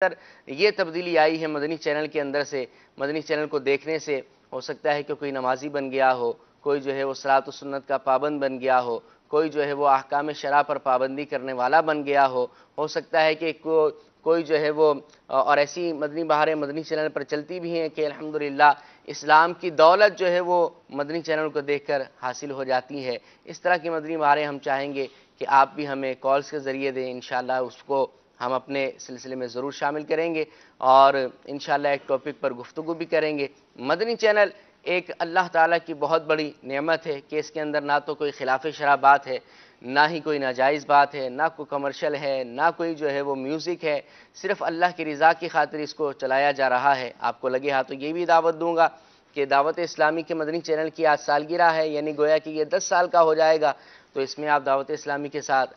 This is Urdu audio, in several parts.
اندر یہ تبدیلی آئی ہے مدنی چینل کے اندر سے، مدنی چینل کو دیکھنے سے ہو سکتا ہے کہ کوئی نمازی بن گیا ہو، کوئی جو ہے وہ صلاۃ و سنت کا پابند بن گیا ہو، کوئی جو ہے وہ احکام شرع پر پابندی کرنے والا بن گیا ہو سکتا ہے کہ کوئی جو ہے وہ اور ایسی مدنی بہاریں مدنی چینل پر چلتی بھی ہیں کہ الحمدللہ اسلام کی دولت جو ہے وہ مدنی چینل کو دیکھ کر حاصل ہو جاتی ہے۔ اس طرح کی مدنی بہاریں ہم چاہیں گے کہ آپ بھی ہمیں کالز کے ذریعے دیں، انشاءاللہ اس کو ہم اپنے سلسلے میں ضرور شامل کریں گے اور انشاءاللہ ایک ٹاپک پر گفتگو بھی کریں گے۔ مدنی چینل ایک اللہ تعالیٰ کی بہت بڑی نعمت ہے کہ اس کے اندر نہ تو کوئی خلاف شرع بات ہے، نہ ہی کوئی ناجائز بات ہے، نہ کوئی کمرشل ہے، نہ کوئی جو ہے وہ میوزک ہے، صرف اللہ کی رضا کی خاطر اس کو چلایا جا رہا ہے۔ آپ کو لگے ہاں تو یہ بھی دعوت دوں گا کہ دعوت اسلامی کے مدنی چینل کی آج سالگرہ ہے، یعنی گویا کہ یہ 10 سال کا ہو جائے گا، تو اس میں آپ دعوت اسلامی کے ساتھ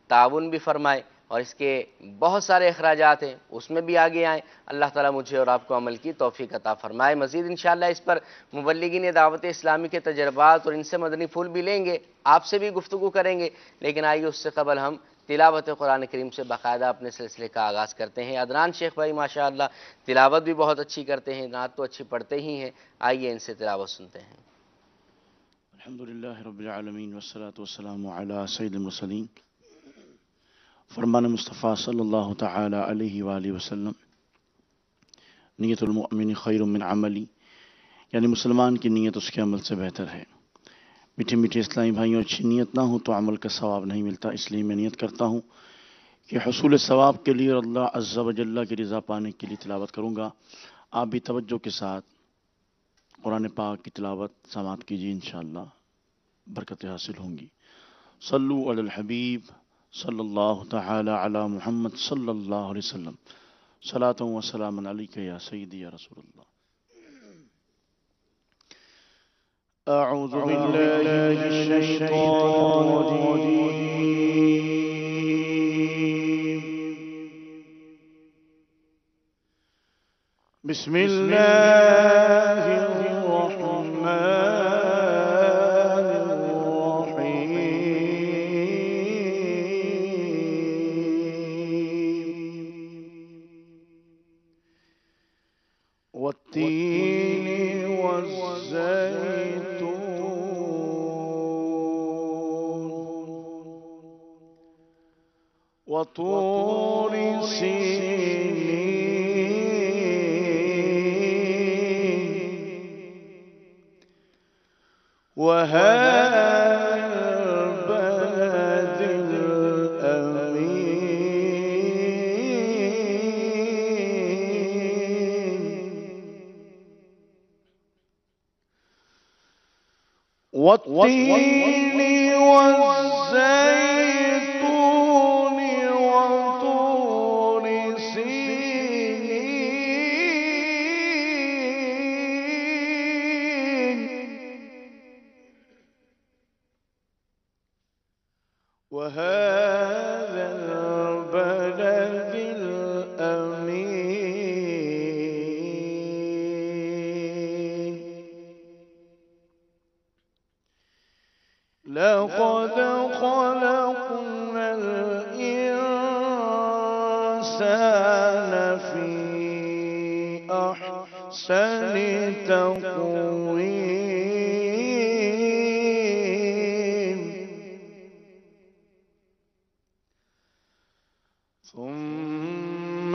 تعاون بھی فرمائیں اور اس کے بہت سارے اخراجات ہیں اس میں بھی آگے آئیں۔ اللہ تعالیٰ مجھے اور آپ کو عمل کی توفیق عطا فرمائے۔ مزید انشاءاللہ اس پر مبلغین دعوت اسلامی کے تجربات اور ان سے مدنی پھول بھی لیں گے، آپ سے بھی گفتگو کریں گے، لیکن آئیے اس سے قبل ہم تلاوت قرآن کریم سے باقاعدہ اپنے سلسلے کا آغاز کرتے ہیں۔ عدنان شیخ بھائی ماشاءاللہ تلاوت بھی بہت اچھی کرتے ہیں، نعت تو اچھی پڑھتے ہی ہیں، آئیے ان سے تلاوت سنتے ہیں۔ الحمدللہ رب العالمین والصلاة والسلام علی سید المرسلین۔ فرمان مصطفیٰ صلی اللہ تعالی علیہ وآلہ وسلم، نیت المؤمن خیر من عملی، یعنی مسلمان کی نیت اس کے عمل سے بہتر ہے۔ میٹھے میٹھے اسلامی بھائیوں، اچھی نیت نہ ہو تو عمل کا ثواب نہیں ملتا، اس لیے میں نیت کرتا ہوں کہ حصول ثواب کے لیے اور اللہ عز و جل کی رضا پانے کے لیے تلاوت کروں گا۔ آپ بھی توجہ کے ساتھ قرآن پاک کی تلاوت سماعت کیجیے، انشاءاللہ برکتیں حاصل ہوں گی۔ صلو علی الحبیب صلی اللہ تعالی علی محمد صلی اللہ علیہ وسلم، صلاۃ و سلام علیک یا سیدی یا رسول اللہ۔ اعوذ باللہ من الشیطان الرجیم، بسم اللہ الرحمن والتين والزيتون وطور سينين وهذا البلد الأمين والتين والزيتون وطور سينين وهذا البلد الأمين لقد خلقنا الإنسان في أحسن تقويم ثم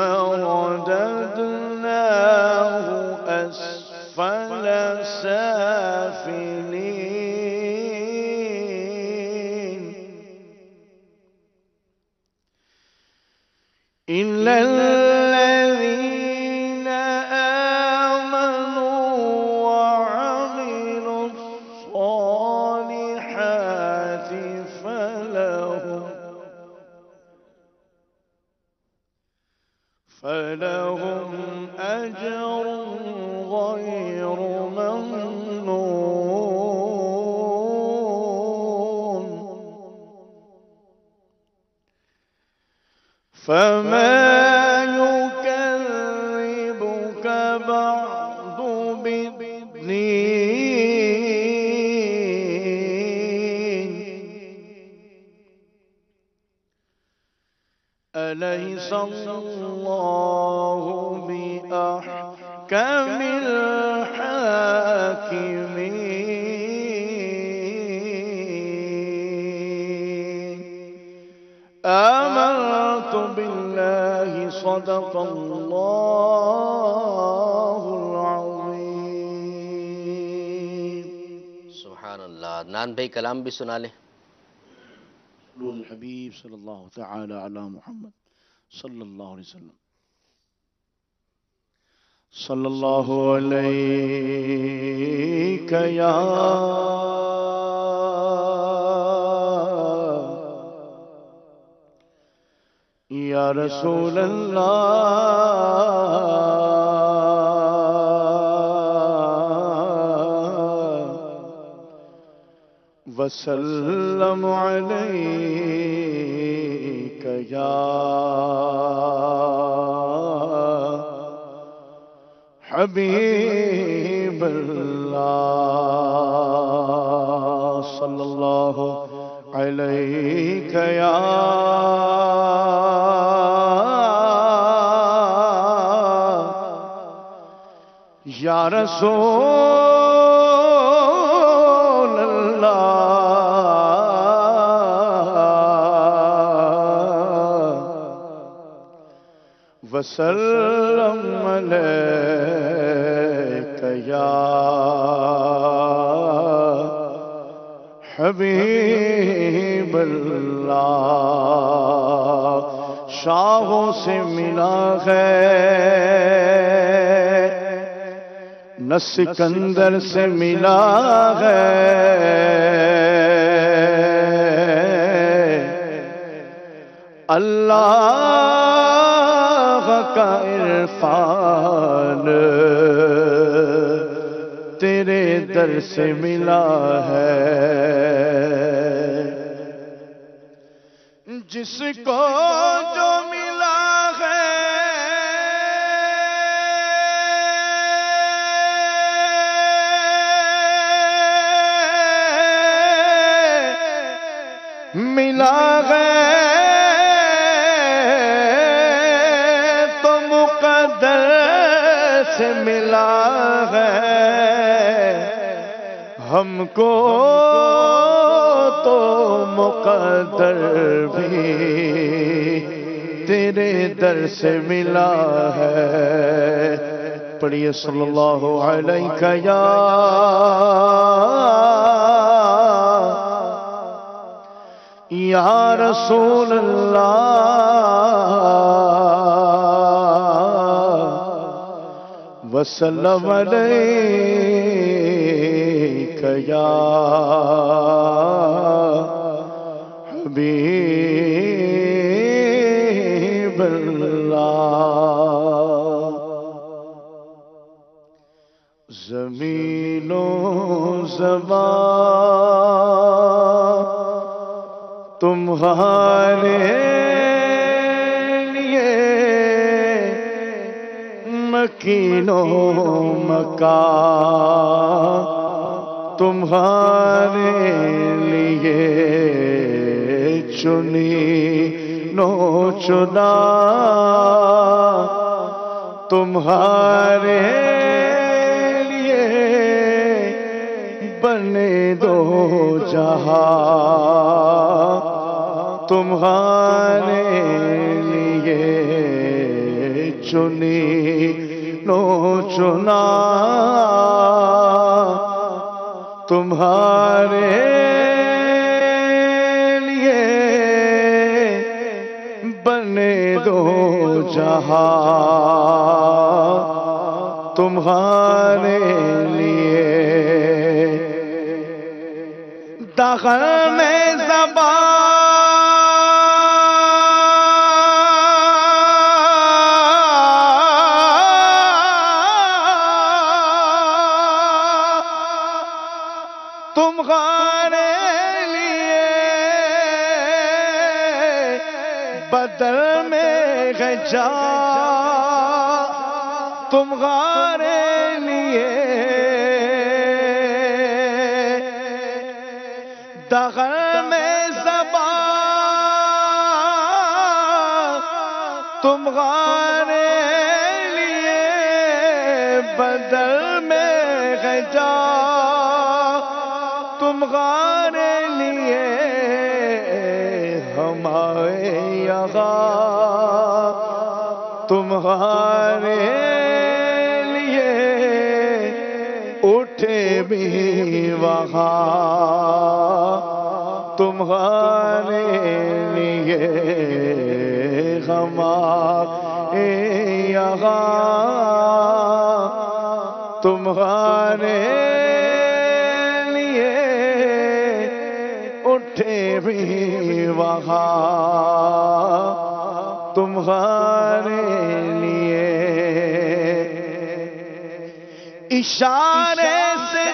رددناه أسفل سافلين إلا الذين آمنوا وعملوا الصالحات فلهم أجر غير ممنون فما يكذبك بعد بالدين أليس الله كامل حاكمين آمنت بالله صدق الله العظيم. سبحان اللہ. عدنان بھائی کلام بھی سنا لیں. الحبیب صلی اللہ تعالی علی محمد صلی اللہ علیہ وسلم. صلی اللہ علیک یا رسول اللہ وسلم علیک یا حبیب اللہ صلی اللہ علیک یا رسول اللہ وسلم علیک یا حبیب اللہ. شاہوں سے ملا ہے نہ سکندر سے ملا ہے اللہ کا عرفان تیرے در سے ملا ہے. جس کو جو ملا ہے ملا ہے تو مقدر سے ملا ہے. ہم کو تو مقدر بھی تیرے در سے ملا ہے. پڑھیے صلی اللہ علیہ یا رسول اللہ وسلم علیک یا حبیب اللہ. زمین و زمان تمہارے لیے مکین و مکان تمہارے لیے چنی نو چنا تمہارے لیے بنے دو جہاں تمہارے لیے چنی نو چنا تمہارے لیے بنے دو جہاں تمہارے لیے. داخل میں تمہارے لیے بدل میں ہے جا تمہارے لیے دغل میں زبان تمہارے لیے بدل میں ہے جا تمہارے لیے ہمارے یہاں تمہارے لیے اٹھے بھی وہاں تمہارے لیے ہمارے یہاں تمہارے لیے اٹھے بھی وہاں تمہارے لیے اشارے سے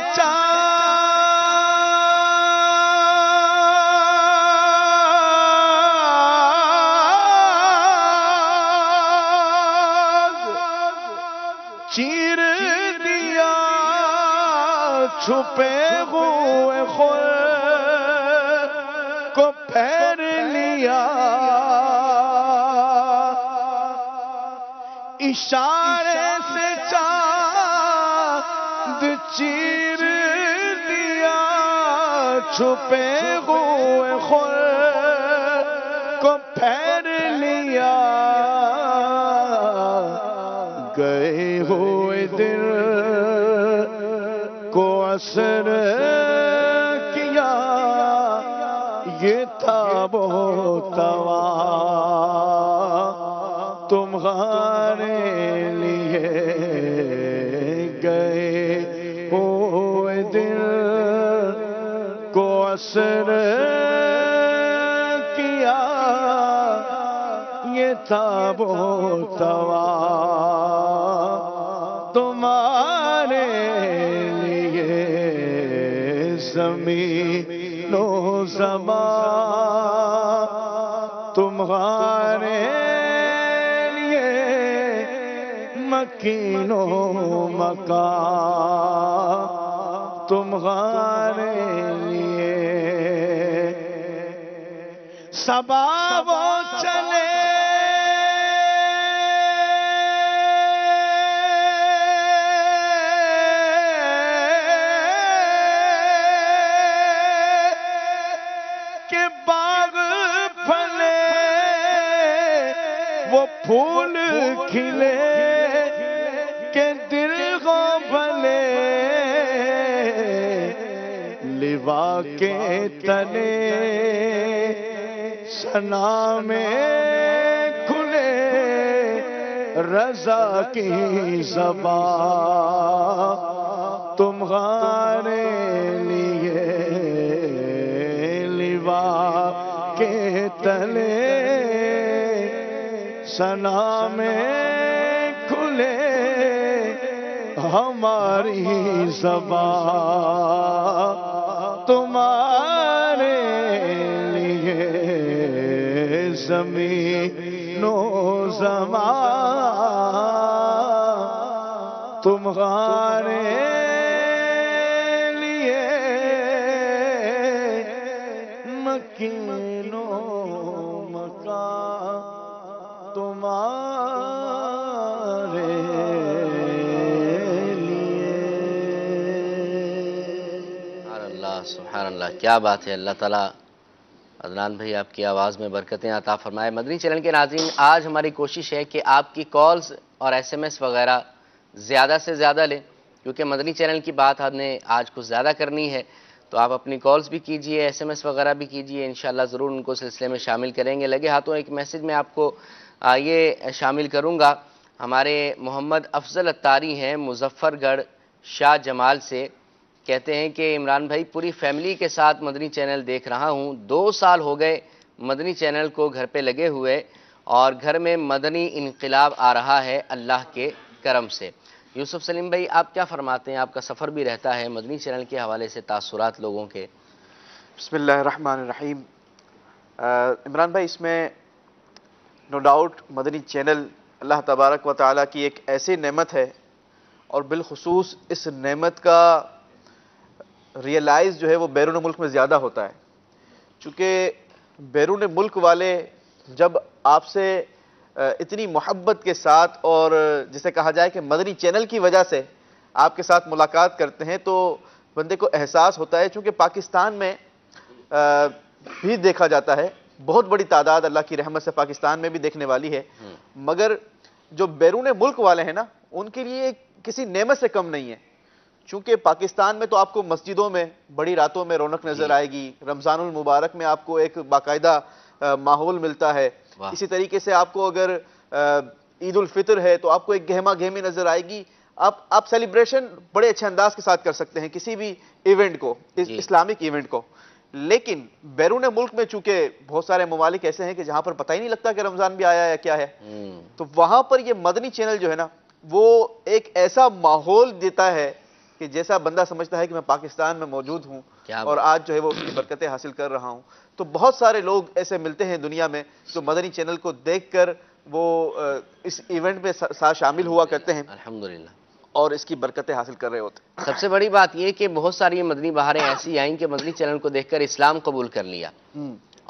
چیر دیا چھپے ہوئے خود کو پھیر لیا اشارے سے چاند چیر دیا چھپے ہوئے خود کو پھیر لیا گئے ہوئے دل کو اثر کیا یہ تاب و توا تمہارے لیے گئے ہوئے دل کو اثر کیا یہ تاب و توا تمہارے لیے زمین و زمان تمہارے لیے مکین و مکان تمہارے لیے صبا وہ چلے وہ پھول کھلے کہ دل کو بھلے لوا کے تلے ثنا میں کھلے رضا کی زبان تمہارے لیے لوا کے تلے ثنا میں کھلے ہماری زبان تمہارے لیے زمین و زمان تمہارے لیے مکین و مکان تمہارے لیے سبحان اللہ، کیا بات ہے۔ اللہ تعالیٰ عدنان بھائی آپ کی آواز میں برکتیں عطا فرمائے۔ مدنی چینل کے ناظرین، آج ہماری کوشش ہے کہ آپ کی کالز اور ایس ایم ایس وغیرہ زیادہ سے زیادہ لیں، کیونکہ مدنی چینل کی بات ہم نے آج کچھ زیادہ کرنی ہے، تو آپ اپنی کالز بھی کیجئے، ایس ایم ایس وغیرہ بھی کیجئے، انشاءاللہ ضرور ان کو سلسلے میں شامل کریں گے۔ لگے ہاتھوں ایک میسج میں آپ کو یہ شامل کروں گا، ہمارے محمد افضل اتاری ہیں مظفر گڑھ شاہ جمال سے، کہتے ہیں کہ عمران بھائی پوری فیملی کے ساتھ مدنی چینل دیکھ رہا ہوں، 2 سال ہو گئے مدنی چینل کو گھر پہ لگے ہوئے، اور گھر میں مدنی انقلاب آ رہا ہے اللہ کے کرم سے۔ یوسف سلیم بھائی آپ کیا فرماتے ہیں؟ آپ کا سفر بھی رہتا ہے مدنی چینل کے حوالے سے، تاثرات لوگوں کے۔ بسم اللہ الرحمن الرحیم۔ عمران بھائی، اس میں نو ڈاؤٹ مدنی چینل اللہ تبارک و تعالیٰ کی ایک ایسی نعمت ہے، اور بالخصوص اس نعمت کا ریئلائز جو ہے وہ بیرون ملک میں زیادہ ہوتا ہے، چونکہ بیرون ملک والے جب آپ سے اتنی محبت کے ساتھ اور جسے کہا جائے کہ مدنی چینل کی وجہ سے آپ کے ساتھ ملاقات کرتے ہیں تو بندے کو احساس ہوتا ہے، چونکہ پاکستان میں بھی دیکھا جاتا ہے، بہت بڑی تعداد اللہ کی رحمت سے پاکستان میں بھی دیکھنے والی ہے، مگر جو بیرون ملک والے ہیں نا ان کے لیے کسی نعمت سے کم نہیں ہے، چونکہ پاکستان میں تو آپ کو مسجدوں میں بڑی راتوں میں رونق نظر آئے گی، رمضان المبارک میں آپ کو ایک باقاعدہ ماحول ملتا ہے، اسی طریقے سے آپ کو اگر عید الفطر ہے تو آپ کو ایک گہما گہمی نظر آئے گی، آپ سیلیبریشن بڑے اچھے انداز کے ساتھ کر سکتے ہیں کسی بھی ایونٹ کو، اسلامک ایونٹ کو۔ لیکن بیرون ملک میں چونکہ بہت سارے ممالک ایسے ہیں کہ جہاں پر پتہ ہی نہیں لگتا کہ رمضان بھی آیا ہے یا کیا ہے، تو وہاں پر یہ مدنی چینل جو ہے نا وہ ایک ایسا ماحول دیتا ہے کہ جیسا بندہ سمجھتا ہے کہ میں پاکستان میں موجود ہوں اور آج جو ہے وہ اس کی برکتیں حاصل کر رہا ہوں۔ تو بہت سارے لوگ ایسے ملتے ہیں دنیا میں جو مدنی چینل کو دیکھ کر وہ اس ایونٹ میں ساتھ شامل ہوا کرتے ہیں الحمدللہ، اور اس کی برکتیں حاصل کر رہے ہوتے ہیں۔ سب سے بڑی بات یہ کہ بہت ساری مدنی بہاریں ایسی آئیں کہ مدنی چینل کو دیکھ کر اسلام قبول کر لیا،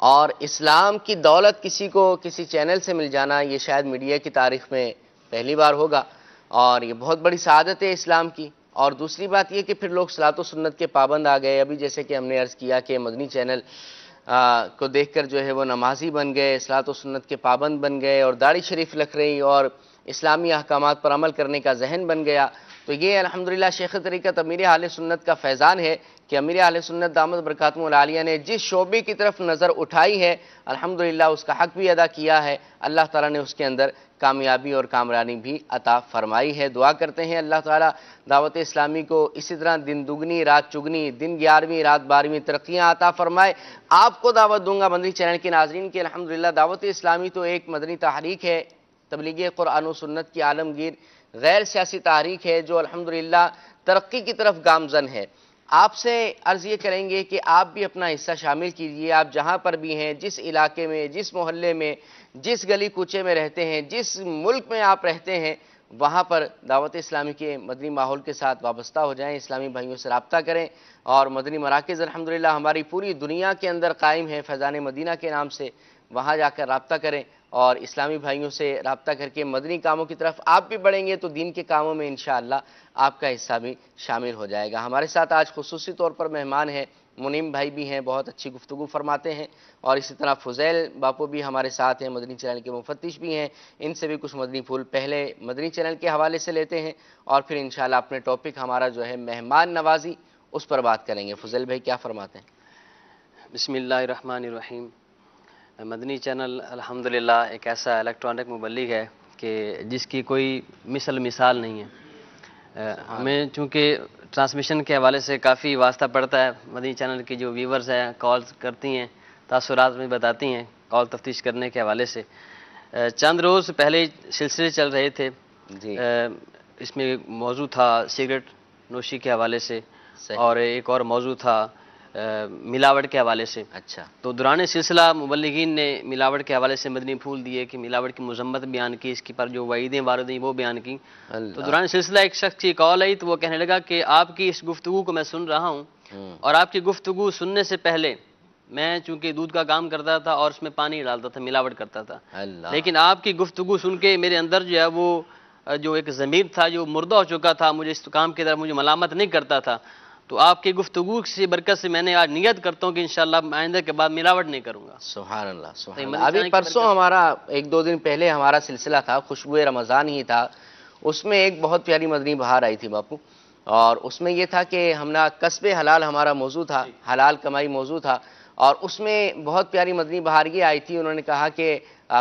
اور اسلام کی دولت کسی کو کسی چینل سے مل جانا یہ شاید میڈیا کی تاریخ میں پہلی بار ہوگا، اور یہ بہت بڑی سعادت ہے اسلام کی۔ اور دوسری بات یہ کہ پھر لوگ صلاۃ و سنت کے پابند آ گئے، ابھی جیسے کہ ہم نے عرض کیا کہ مدنی چینل کو دیکھ کر جو ہے وہ نمازی بن گئے، صلاۃ و سنت کے پابند بن گئے، اور داڑھی شریف لکھ رہی اور اسلامی احکامات پر عمل کرنے کا ذہن بن گیا۔ تو یہ الحمدللہ شیخ طریقت امیر اہل سنت کا فیضان ہے کہ امیر اہل سنت دامت برکاتہم العالیہ نے جس شعبے کی طرف نظر اٹھائی ہے الحمدللہ اس کا حق بھی ادا کیا ہے، اللہ تعالیٰ نے اس کے اندر کامیابی اور کامرانی بھی عطا فرمائی ہے۔ دعا کرتے ہیں اللہ تعالیٰ دعوت اسلامی کو اسی طرح دن دگنی رات چگنی، دن 11ویں رات 12ویں ترقیاں عطا فرمائے۔ آپ کو دعوت دوں گا مدنی چینل کے ناظرین کی، الحمدللہ دعوت اسلامی تو ایک مدنی تحریک ہے، تبلیغ قرآن و سنت کی عالمگیر غیر سیاسی تحریک ہے جو الحمدللہ ترقی کی طرف گامزن ہے۔ آپ سے عرض یہ کریں گے کہ آپ بھی اپنا حصہ شامل کیجئے، آپ جہاں پر بھی ہیں، جس علاقے میں، جس محلے میں، جس گلی کوچے میں رہتے ہیں، جس ملک میں آپ رہتے ہیں، وہاں پر دعوت اسلامی کے مدنی ماحول کے ساتھ وابستہ ہو جائیں، اسلامی بھائیوں سے رابطہ کریں، اور مدنی مراکز الحمدللہ ہماری پوری دنیا کے اندر قائم ہے فیضان مدینہ کے نام سے، وہاں جا کر رابطہ کریں اور اسلامی بھائیوں سے رابطہ کر کے مدنی کاموں کی طرف آپ بھی بڑھیں گے تو دین کے کاموں میں انشاءاللہ آپ کا حصہ بھی شامل ہو جائے گا۔ ہمارے ساتھ آج خصوصی طور پر مہمان ہیں، منیم بھائی بھی ہیں، بہت اچھی گفتگو فرماتے ہیں، اور اسی طرح فضیل باپو بھی ہمارے ساتھ ہیں، مدنی چینل کے مفتش بھی ہیں، ان سے بھی کچھ مدنی پھول پہلے مدنی چینل کے حوالے سے لیتے ہیں اور پھر انشاءاللہ اپنے ٹاپک ہمارا جو ہے مہمان نوازی اس پر بات کریں گے۔ فضیل بھائی کیا فرماتے ہیں؟ بسم اللہ الرحمن الرحیم۔ مدنی چینل الحمدللہ ایک ایسا الیکٹرانک مبلغ ہے کہ جس کی کوئی مثال نہیں ہے۔ ہمیں چونکہ ٹرانسمیشن کے حوالے سے کافی واسطہ پڑتا ہے، مدنی چینل کی جو ویورز ہیں کالز کرتی ہیں، تاثرات میں بتاتی ہیں کال تفتیش کرنے کے حوالے سے۔ چند روز پہلے سلسلے چل رہے تھے، اس میں موضوع تھا سگریٹ نوشی کے حوالے سے، اور ایک اور موضوع تھا ملاوٹ کے حوالے سے۔ اچھا، تو دوران سلسلہ مبلغین نے ملاوٹ کے حوالے سے مدنی پھول دیے کہ ملاوٹ کی مذمت بیان کی، اس کی پر جو وعیدیں وارد ہیں وہ بیان کی۔ تو دوران سلسلہ ایک شخص کی کال آئی تو وہ کہنے لگا کہ آپ کی اس گفتگو کو میں سن رہا ہوں، اور آپ کی گفتگو سننے سے پہلے میں چونکہ دودھ کا کام کرتا تھا اور اس میں پانی ڈالتا تھا، ملاوٹ کرتا تھا، لیکن آپ کی گفتگو سن کے میرے اندر جو ہے وہ جو ایک ضمیر تھا جو مردہ ہو چکا تھا، مجھے اس کام کی طرف مجھے ملامت نہیں کرتا تھا، تو آپ کی گفتگو سے برکت سے میں نے آج نیت کرتا ہوں کہ انشاءاللہ آئندہ کے بعد ملاوٹ نہیں کروں گا۔ سبحان اللہ، سبحان اللہ۔ ابھی پرسوں ہمارا ایک دو دن پہلے ہمارا سلسلہ تھا، خوشبوئے رمضان ہی تھا، اس میں ایک بہت پیاری مدنی بہار آئی تھی باپو، اور اس میں یہ تھا کہ ہم نے کسب حلال ہمارا موضوع تھا، حلال کمائی موضوع تھا، اور اس میں بہت پیاری مدنی بہار یہ آئی تھی، انہوں نے کہا کہ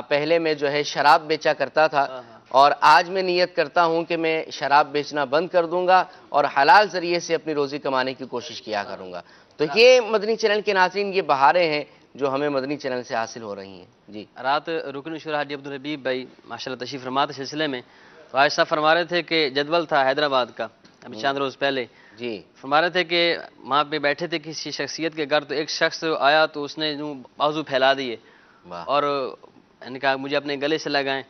پہلے میں جو ہے شراب بیچا کرتا تھا، اور آج میں نیت کرتا ہوں کہ میں شراب بیچنا بند کر دوں گا اور حلال ذریعے سے اپنی روزی کمانے کی کوشش کیا کروں گا۔ تو یہ مدنی چینل کے ناظرین یہ بہاریں ہیں جو ہمیں مدنی چینل سے حاصل ہو رہی ہیں۔ جی، رات رکن شورا حاجی عبدالحبیب بھائی ماشاءاللہ تشریف فرما تھے سلسلے میں، تو آج صاحب فرما رہے تھے کہ جدول تھا حیدرآباد کا ابھی چند روز پہلے، جی، فرما رہے تھے کہ وہاں پہ بیٹھے تھے کسی شخصیت کے گھر، تو ایک شخص آیا تو اس نے بازو پھیلا دیے اور نے کہا مجھے اپنے گلے سے لگائیں،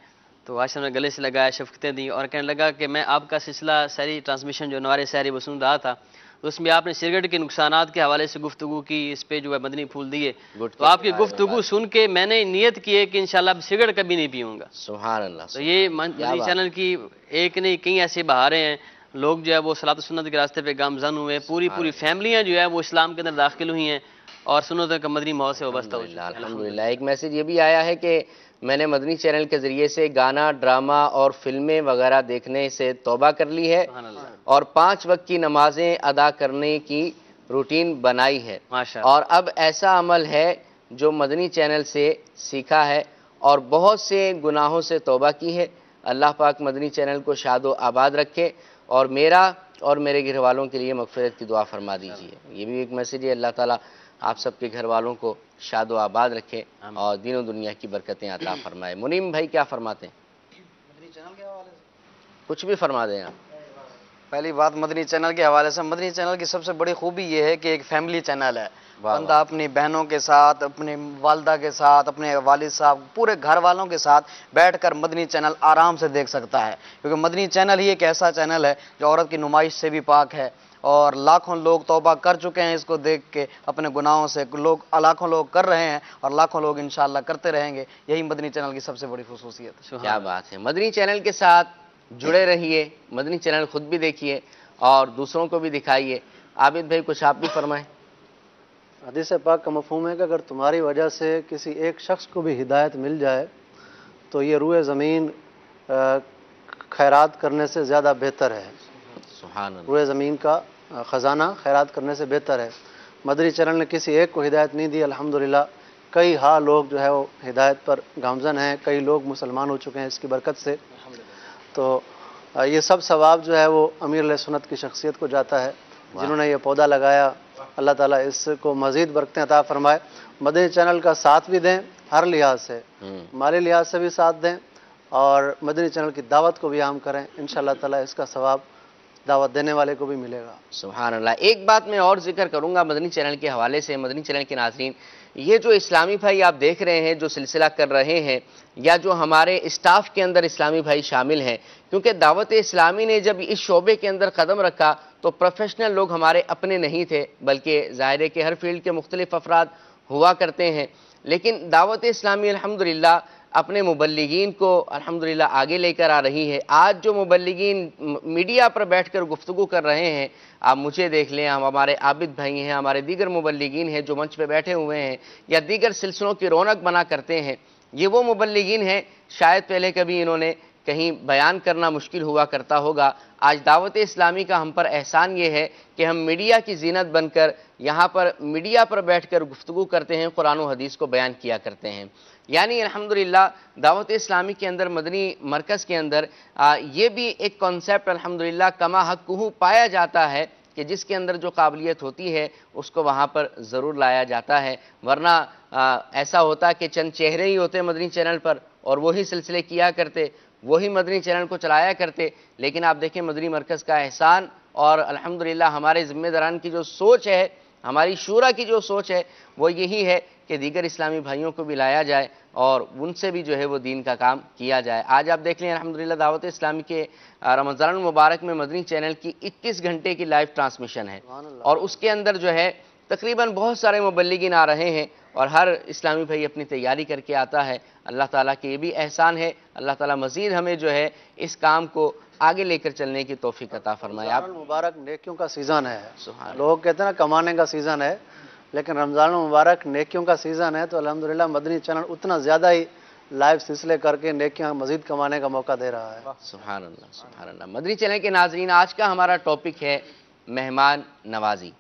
تو آج نے گلے سے لگایا، شفقتیں دی، اور کہنے لگا کہ میں آپ کا سلسلہ سحری ٹرانسمیشن جو نوارِ سحری وہ سن رہا تھا، اس میں آپ نے سگریٹ کے نقصانات کے حوالے سے گفتگو کی، اس پہ جو ہے مدنی پھول دیے، گٹکے تو آپ کی کے بارے میں گفتگو بات سن کے میں نے نیت کی ہے کہ انشاءاللہ اب سگریٹ کبھی نہیں پیوں گا۔ سبحان اللہ، تو یہ مدنی چینل کی ایک نہیں کئی ایسے بہاریں ہیں، لوگ جو ہے وہ صلاۃ و سنت کے راستے پہ گامزن ہوئے، پوری فیملیاں جو ہے وہ اسلام کے اندر داخل ہوئی ہیں اور سنت کا مدنی ماحول سے وابستہ ہو چکی ہیں۔ الحمدللہ۔ ایک میسج یہ بھی آیا ہے کہ میں نے مدنی چینل کے ذریعے سے گانا، ڈرامہ اور فلمیں وغیرہ دیکھنے سے توبہ کر لی ہے سبحان اللہ، اور 5 وقت کی نمازیں ادا کرنے کی روٹین بنائی ہے، ماشاء اللہ، اور اب ایسا عمل ہے جو مدنی چینل سے سیکھا ہے اور بہت سے گناہوں سے توبہ کی ہے۔ اللہ پاک مدنی چینل کو شاد و آباد رکھے اور میرا اور میرے گھر والوں کے لیے مغفرت کی دعا فرما دیجیے۔ یہ بھی ایک میسج ہے، اللہ تعالیٰ آپ سب کے گھر والوں کو شاد و آباد رکھے اور دین و دنیا کی برکتیں عطا فرمائے۔ منیم بھائی کیا فرماتے ہیں؟ مدنی چینل کے حوالے سے کچھ بھی فرما دیں آپ۔ پہلی بات مدنی چینل کے حوالے سے، مدنی چینل کی سب سے بڑی خوبی یہ ہے کہ ایک فیملی چینل ہے۔ بندہ اپنی بہنوں کے ساتھ، اپنی والدہ کے ساتھ، اپنے والد صاحب، پورے گھر والوں کے ساتھ بیٹھ کر مدنی چینل آرام سے دیکھ سکتا ہے، کیونکہ مدنی چینل ہی ایک ایسا چینل ہے جو عورت کی نمائش سے بھی پاک ہے، اور لاکھوں لوگ توبہ کر چکے ہیں اس کو دیکھ کے اپنے گناہوں سے، لاکھوں لوگ کر رہے ہیں اور لاکھوں لوگ انشاءاللہ کرتے رہیں گے۔ یہی مدنی چینل کی سب سے بڑی خصوصیت ہے۔ کیا بات ہے، مدنی چینل کے ساتھ جڑے رہیے، مدنی چینل خود بھی دیکھیے اور دوسروں کو بھی دکھائیے۔ عابد بھائی کچھ آپ بھی فرمائیں۔ حدیث پاک کا مفہوم ہے کہ اگر تمہاری وجہ سے کسی ایک شخص کو بھی ہدایت مل جائے تو یہ روئے زمین خیرات کرنے سے زیادہ بہتر ہے۔ سبحان اللہ، روئے زمین کا خزانہ خیرات کرنے سے بہتر ہے۔ مدنی چینل نے کسی ایک کو ہدایت نہیں دی، الحمدللہ کئی لوگ جو ہے وہ ہدایت پر گامزن ہیں، کئی لوگ مسلمان ہو چکے ہیں اس کی برکت سے۔ تو یہ سب ثواب جو ہے وہ امیر علیہ سنت کی شخصیت کو جاتا ہے جنہوں نے یہ پودا لگایا۔ اللہ تعالیٰ اس کو مزید برکتیں عطا فرمائے۔ مدنی چینل کا ساتھ بھی دیں ہر لحاظ سے، مالی لحاظ سے بھی ساتھ دیں اور مدنی چینل کی دعوت کو بھی عام کریں، انشاءاللہ تعالیٰ اس کا ثواب دعوت دینے والے کو بھی ملے گا۔ سبحان اللہ۔ ایک بات میں اور ذکر کروں گا مدنی چینل کے حوالے سے، مدنی چینل کے ناظرین، یہ جو اسلامی بھائی آپ دیکھ رہے ہیں جو سلسلہ کر رہے ہیں، یا جو ہمارے اسٹاف کے اندر اسلامی بھائی شامل ہیں، کیونکہ دعوت اسلامی نے جب اس شعبے کے اندر قدم رکھا تو پروفیشنل لوگ ہمارے اپنے نہیں تھے، بلکہ ظاہر ہے کہ ہر فیلڈ کے مختلف افراد ہوا کرتے ہیں، لیکن دعوت اسلامی الحمدللہ اپنے مبلغین کو الحمدللہ آگے لے کر آ رہی ہے۔ آج جو مبلغین میڈیا پر بیٹھ کر گفتگو کر رہے ہیں، آپ مجھے دیکھ لیں، ہمارے عابد بھائی ہیں، ہمارے دیگر مبلغین ہیں جو منچ پہ بیٹھے ہوئے ہیں یا دیگر سلسلوں کی رونق بنا کرتے ہیں، یہ وہ مبلغین ہیں شاید پہلے کبھی انہوں نے کہیں بیان کرنا مشکل ہوا کرتا ہوگا۔ آج دعوت اسلامی کا ہم پر احسان یہ ہے کہ ہم میڈیا کی زینت بن کر یہاں پر میڈیا پر بیٹھ کر گفتگو کرتے ہیں، قرآن و حدیث کو بیان کیا کرتے ہیں۔ یعنی الحمدللہ دعوت اسلامی کے اندر، مدنی مرکز کے اندر یہ بھی ایک کانسیپٹ الحمدللہ کما حقہ پایا جاتا ہے کہ جس کے اندر جو قابلیت ہوتی ہے اس کو وہاں پر ضرور لایا جاتا ہے، ورنہ ایسا ہوتا کہ چند چہرے ہی ہوتے مدنی چینل پر اور وہی سلسلے کیا کرتے، وہی مدنی چینل کو چلایا کرتے۔ لیکن آپ دیکھیں مدنی مرکز کا احسان اور الحمدللہ ہمارے ذمہ داران کی جو سوچ ہے، ہماری شورا کی جو سوچ ہے، وہ یہی ہے کہ دیگر اسلامی بھائیوں کو بھی لایا جائے اور ان سے بھی جو ہے وہ دین کا کام کیا جائے۔ آج آپ دیکھ لیں الحمدللہ دعوت اسلامی کے رمضان المبارک میں مدنی چینل کی 21 گھنٹے کی لائیو ٹرانسمیشن ہے، اور اس کے اندر جو ہے تقریباً بہت سارے مبلغین آ رہے ہیں اور ہر اسلامی بھائی اپنی تیاری کر کے آتا ہے۔ اللہ تعالیٰ کے یہ بھی احسان ہے، اللہ تعالیٰ مزید ہمیں جو ہے اس کام کو آگے لے کر چلنے کی توفیق عطا فرمائے۔ رمضان المبارک نیکیوں کا سیزن ہے، لوگ کہتے ہیں نا کمانے کا سیزن ہے، لیکن رمضان المبارک نیکیوں کا سیزن ہے، تو الحمدللہ مدنی چینل اتنا زیادہ ہی لائیو سلسلے کر کے نیکیاں مزید کمانے کا موقع دے رہا ہے۔ سبحان اللہ، سبحان اللہ۔ مدنی چینل کے ناظرین، آج کا ہمارا ٹاپک ہے مہمان نوازی۔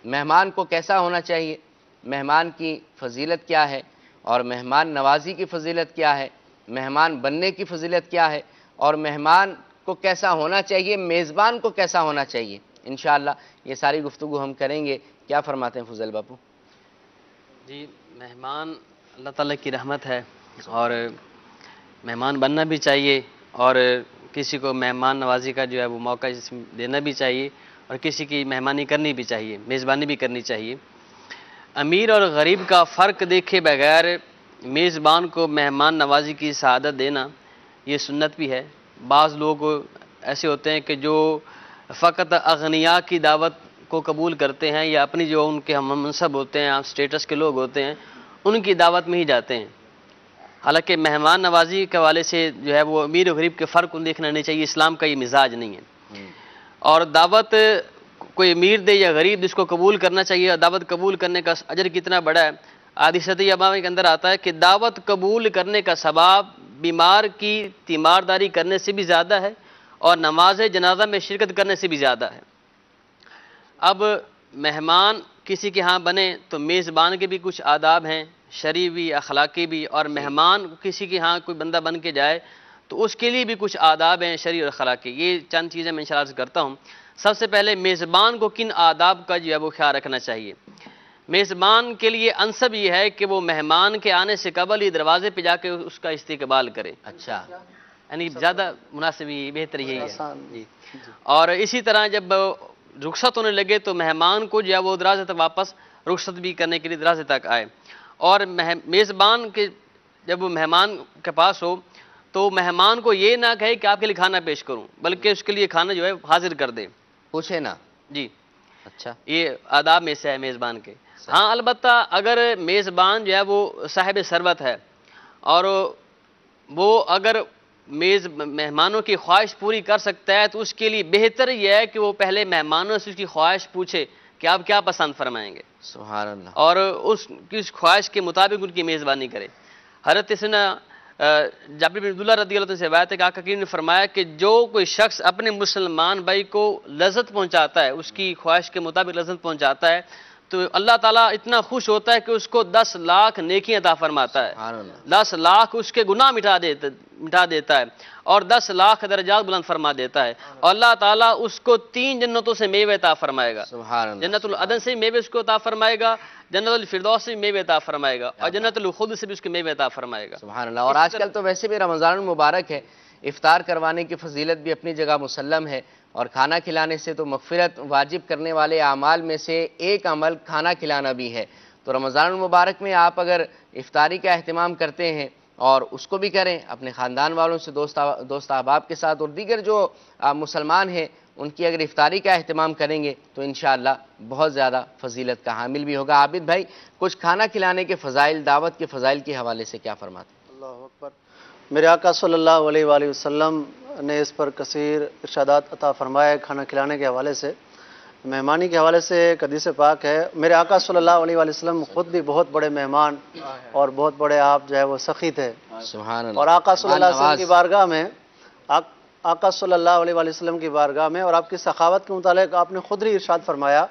مہمان کو کیسا ہونا چاہیے، مہمان کی فضیلت کیا ہے، اور مہمان نوازی کی فضیلت کیا ہے، مہمان بننے کی فضیلت کیا ہے، اور مہمان کو کیسا ہونا چاہیے، میزبان کو کیسا ہونا چاہیے، انشاءاللہ یہ ساری گفتگو ہم کریں گے۔ کیا فرماتے ہیں فضل باپو؟ جی، مہمان اللہ تعالیٰ کی رحمت ہے اور مہمان بننا بھی چاہیے، اور کسی کو مہمان نوازی کا جو ہے وہ موقع دینا بھی چاہیے، اور کسی کی مہمانی کرنی بھی چاہیے، میزبانی بھی کرنی چاہیے۔ امیر اور غریب کا فرق دیکھے بغیر میزبان کو مہمان نوازی کی سعادت دینا یہ سنت بھی ہے۔ بعض لوگ ایسے ہوتے ہیں کہ جو فقط اغنیاء کی دعوت کو قبول کرتے ہیں یا اپنی جو ان کے ہم منصب ہوتے ہیں, اسٹیٹس کے لوگ ہوتے ہیں, ان کی دعوت میں ہی جاتے ہیں. حالانکہ مہمان نوازی کے حوالے سے جو ہے وہ امیر و غریب کے فرق کو دیکھنا نہیں چاہیے, اسلام کا یہ مزاج نہیں ہے. اور دعوت کوئی امیر دے یا غریب, جس کو قبول کرنا چاہیے, اور دعوت قبول کرنے کا اجر کتنا بڑا ہے. حدیث اباوی کے اندر آتا ہے کہ دعوت قبول کرنے کا ثواب بیمار کی تیمارداری کرنے سے بھی زیادہ ہے اور نماز جنازہ میں شرکت کرنے سے بھی زیادہ ہے. اب مہمان کسی کے ہاں بنے تو میزبان کے بھی کچھ آداب ہیں, شرعی بھی اخلاقی بھی, اور مہمان کسی کے ہاں کوئی بندہ بن کے جائے تو اس کے لیے بھی کچھ آداب ہیں شرعی اور اخلاقی. یہ چند چیزیں میں انشاءاللہ عرض کرتا ہوں. سب سے پہلے میزبان کو کن آداب کا جو ہے وہ خیال رکھنا چاہیے. میزبان کے لیے انسب یہ ہے کہ وہ مہمان کے آنے سے قبل ہی دروازے پہ جا کے اس کا استقبال کرے. اچھا, یعنی زیادہ مناسب بہتر یہی ہے جی. اور اسی طرح جب رخصت ہونے لگے تو مہمان کو جو ہے وہ دروازے تک واپس رخصت بھی کرنے کے لیے دروازے تک آئے. اور میزبان کے جب وہ مہمان کے پاس ہو تو مہمان کو یہ نہ کہے کہ آپ کے لیے کھانا پیش کروں, بلکہ اس کے لیے کھانا جو ہے حاضر کر دے, پوچھے نا. جی. اچھا, یہ آداب میں سے ہے میزبان کے. ہاں البتہ اگر میزبان جو ہے وہ صاحب ثروت ہے اور وہ اگر مہمانوں کی خواہش پوری کر سکتا ہے تو اس کے لیے بہتر یہ ہے کہ وہ پہلے مہمانوں سے اس کی خواہش پوچھے کہ آپ کیا پسند فرمائیں گے, سبحان اللہ, اور اس کی خواہش کے مطابق ان کی میزبانی کرے. حضرت سیدنا جابر بن عبداللہ رضی اللہ عنہ سے روایت ہے کہ آقا کریم نے فرمایا کہ جو کوئی شخص اپنے مسلمان بھائی کو لذت پہنچاتا ہے, اس کی خواہش کے مطابق لذت پہنچاتا ہے, تو اللہ تعالیٰ اتنا خوش ہوتا ہے کہ اس کو 10 لاکھ نیکیاں عطا فرماتا ہے, 10 لاکھ اس کے گناہ مٹا دیتا ہے, اور 10 لاکھ درجات بلند فرما دیتا ہے. اور اللہ تعالیٰ اس کو 3 جنتوں سے میوے عطا فرمائے گا. جنت العدن سے میوے اس کو عطا فرمائے گا, جنت الفردوس سے میوے عطا فرمائے گا, اور جنت الخلد سے بھی اس کے میوے عطا فرمائے گا. سبحان اللہ. اور آج کل تو ویسے بھی رمضان المبارک ہے, افطار کروانے کی فضیلت بھی اپنی جگہ مسلم ہے, اور کھانا کھلانے سے تو مغفرت واجب کرنے والے اعمال میں سے ایک عمل کھانا کھلانا بھی ہے. تو رمضان المبارک میں آپ اگر افطاری کا اہتمام کرتے ہیں اور اس کو بھی کریں اپنے خاندان والوں سے, دوست احباب کے ساتھ, اور دیگر جو مسلمان ہیں ان کی اگر افطاری کا اہتمام کریں گے تو انشاءاللہ بہت زیادہ فضیلت کا حامل بھی ہوگا. عابد بھائی, کچھ کھانا کھلانے کے فضائل, دعوت کے فضائل کے حوالے سے کیا فرماتے ہیں؟ اللہ اکبر. میرے آقا صلی اللہ علیہ وآلہ وسلم نے اس پر کثیر ارشادات عطا فرمائے. کھانا کھلانے کے حوالے سے, مہمانی کے حوالے سے ایک حدیث پاک ہے. میرے آقا صلی اللہ علیہ وآلہ وسلم خود بھی بہت بڑے مہمان اور بہت بڑے آپ جو ہے وہ سخی تھے. سبحان اللہ. اور آقا صلی اللہ علیہ وسلم کی بارگاہ میں, آقا صلی اللہ علیہ وآلہ وسلم کی بارگاہ میں اور آپ کی سخاوت کے متعلق آپ نے خود ہی ارشاد فرمایا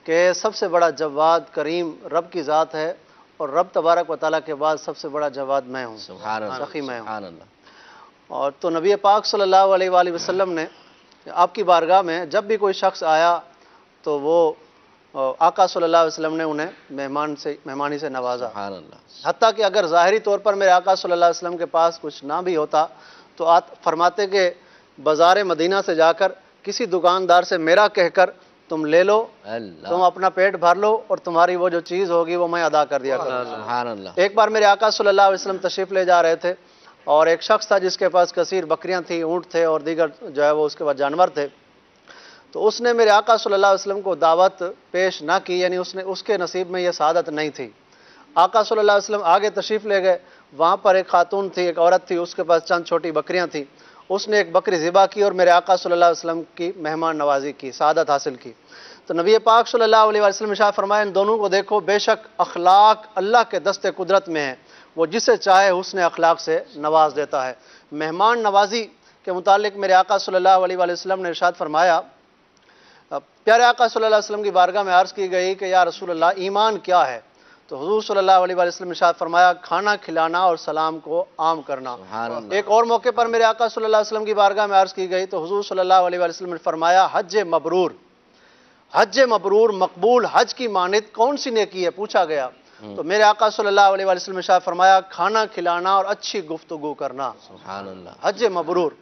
کہ سب سے بڑا جواد کریم رب کی ذات ہے, اور رب تبارک و تعالیٰ کے بعد سب سے بڑا جواد میں ہوں, سخی میں ہوں. سبحان اللہ. اور تو نبی پاک صلی اللہ علیہ وآلہ وسلم نے آپ کی بارگاہ میں جب بھی کوئی شخص آیا تو وہ آقا صلی اللہ علیہ وسلم نے انہیں مہمانی سے نوازا. سبحان اللہ. حتیٰ کہ اگر ظاہری طور پر میرے آقا صلی اللہ علیہ وسلم کے پاس کچھ نہ بھی ہوتا تو فرماتے کہ بازار مدینہ سے جا کر کسی دکاندار سے میرا کہہ کر تم لے لو, تم اپنا پیٹ بھر لو, اور تمہاری وہ جو چیز ہوگی وہ میں ادا کر دیا کروں. سبحان اللہ. ایک بار میرے آقا صلی اللہ علیہ وسلم تشریف لے جا رہے تھے, اور ایک شخص تھا جس کے پاس کثیر بکریاں تھیں, اونٹ تھے اور دیگر جو ہے وہ اس کے پاس جانور تھے. تو اس نے میرے آقا صلی اللہ علیہ وسلم کو دعوت پیش نہ کی, یعنی اس کے نصیب میں یہ سعادت نہیں تھی. آقا صلی اللہ علیہ وسلم آگے تشریف لے گئے. وہاں پر ایک خاتون تھی, ایک عورت تھی, اس کے پاس چند چھوٹی بکریاں تھیں. اس نے ایک بکری ذبح کی اور میرے آقا صلی اللہ علیہ وسلم کی مہمان نوازی کی, سعادت حاصل کی. تو نبی پاک صلی اللہ علیہ وسلم ارشاد فرمایا ان دونوں کو دیکھو, بے شک اخلاق اللہ کے دست قدرت میں ہیں, وہ جسے چاہے حسن اخلاق سے نواز دیتا ہے. مہمان نوازی کے متعلق میرے آقا صلی اللہ علیہ وسلم نے ارشاد فرمایا, پیارے آقا صلی اللہ علیہ وسلم کی بارگاہ میں عرض کی گئی کہ یا رسول اللہ ایمان کیا ہے؟ تو حضور صلی اللہ علیہ وسلم نے ارشاد فرمایا کھانا کھلانا اور سلام کو عام کرنا. ایک اور موقع پر میرے آقا صلی اللہ علیہ وسلم کی بارگاہ میں عرض کی گئی تو حضور صلی اللہ علیہ وسلم نے فرمایا حج مبرور, حج مبرور مقبول حج کی مانند کون سی نیکی ہے؟ پوچھا گیا. تو میرے آقا صلی اللہ علیہ وسلم نے ارشاد فرمایا کھانا کھلانا اور اچھی گفتگو کرنا. سبحان اللہ. حج مبرور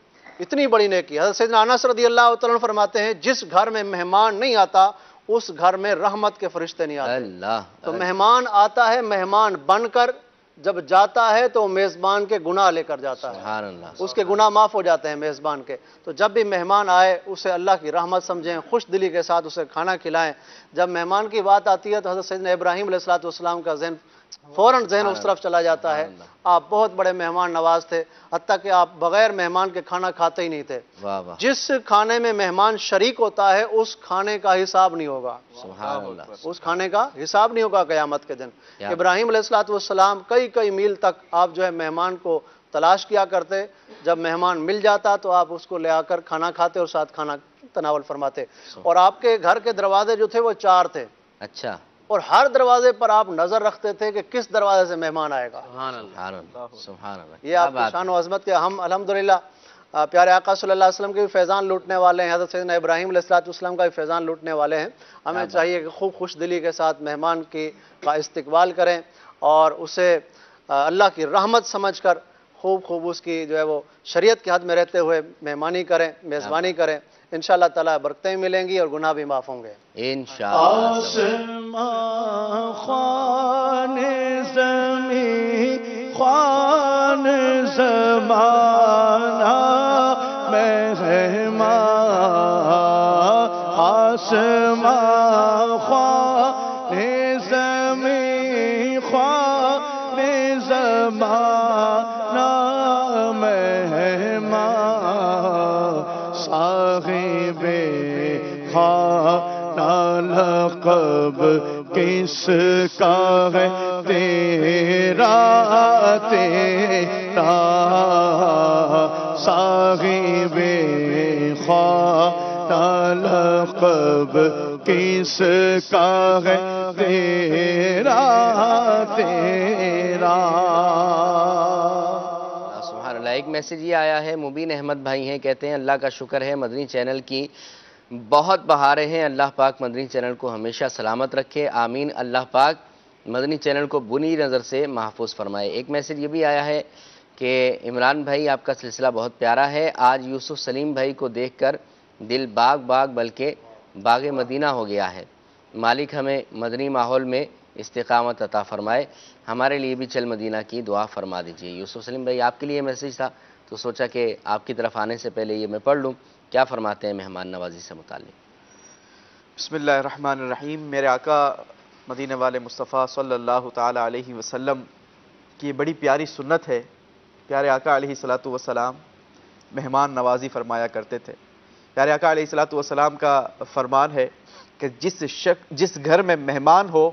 اتنی بڑی نیکی. حضرت سیدنا انس رضی اللہ تعالیٰ عنہ فرماتے ہیں جس گھر میں مہمان نہیں آتا اس گھر میں رحمت کے فرشتے نہیں آتے. اللہ. تو مہمان آتا ہے مہمان بن کر جب جاتا ہے تو میزبان کے گناہ لے کر جاتا ہے، سبحان اللہ، اس کے گناہ معاف ہو جاتے ہیں میزبان کے. تو جب بھی مہمان آئے اسے اللہ کی رحمت سمجھیں، خوش دلی کے ساتھ اسے کھانا کھلائیں. جب مہمان کی بات آتی ہے تو حضرت سیدنا ابراہیم علیہ السلام کا فوراً ذہن اس طرف چلا جاتا ہے. آپ بہت بڑے مہمان نواز تھے، حتیٰ کہ آپ بغیر مہمان کے کھانا کھاتے ہی نہیں تھے. واہ واہ، جس کھانے میں مہمان شریک ہوتا ہے اس کھانے کا حساب نہیں ہوگا، سبحان اللہ، اس کھانے کا حساب نہیں ہوگا قیامت کے دن. ابراہیم علیہ السلام کئی میل تک آپ جو ہے مہمان کو تلاش کیا کرتے. جب مہمان مل جاتا تو آپ اس کو لے آ کر کھانا کھاتے اور ساتھ کھانا تناول فرماتے. اور آپ کے گھر کے دروازے جو تھے وہ 4 تھے، اچھا، اور ہر دروازے پر آپ نظر رکھتے تھے کہ کس دروازے سے مہمان آئے گا. سبحان اللہ، سبحان اللہ، یہ آپ کی شان و عظمت کے ہم الحمدللہ پیارے آقا صلی اللہ علیہ وسلم کے بھی فیضان لوٹنے والے ہیں، حضرت سیدنا ابراہیم علیہ السلام کا بھی فیضان لوٹنے والے ہیں. ہمیں چاہیے کہ خوب خوش دلی کے ساتھ مہمان کا استقبال کریں اور اسے اللہ کی رحمت سمجھ کر خوب اس کی جو ہے وہ شریعت کے حد میں رہتے ہوئے مہمانی کریں، میزبانی کریں. انشاءاللہ تعالیٰ برکتیں ملیں گی اور گناہ بھی معاف ہوں گے انشاءاللہ. آسمان خوان زمین خوان زمانہ مہمان، آسمان خوان زمین خوان زمانہ مہمان، صاحب خانہ لقب کس کا ہے تیرا تیرا، صاحب خانہ لقب کس کا ہے تیرا تیرا. سبحان اللہ. ایک میسیج یہ آیا ہے، مبین احمد بھائی ہیں، کہتے ہیں اللہ کا شکر ہے مدنی چینل کی بہت بہاریں ہیں، اللہ پاک مدنی چینل کو ہمیشہ سلامت رکھے، آمین. اللہ پاک مدنی چینل کو بری نظر سے محفوظ فرمائے. ایک میسیج یہ بھی آیا ہے کہ عمران بھائی آپ کا سلسلہ بہت پیارا ہے، آج یوسف سلیم بھائی کو دیکھ کر دل باغ بلکہ باغ مدینہ ہو گیا ہے. مالک ہمیں مدنی ماحول میں استقامت عطا فرمائے، ہمارے لیے بھی چل مدینہ کی دعا فرما دیجیے. یوسف سلیم بھائی آپ کے لیے میسیج تھا تو سوچا کہ آپ کی طرف آنے سے پہلے یہ میں پڑھ لوں. کیا فرماتے ہیں مہمان نوازی سے متعلق؟ بسم اللہ الرحمن الرحیم. میرے آقا مدینہ والے مصطفیٰ صلی اللہ تعالی علیہ وسلم کی یہ بڑی پیاری سنت ہے. پیارے آقا علیہ الصلوۃ والسلام مہمان نوازی فرمایا کرتے تھے. پیارے آقا علیہ الصلوۃ والسلام کا فرمان ہے کہ جس گھر میں مہمان ہو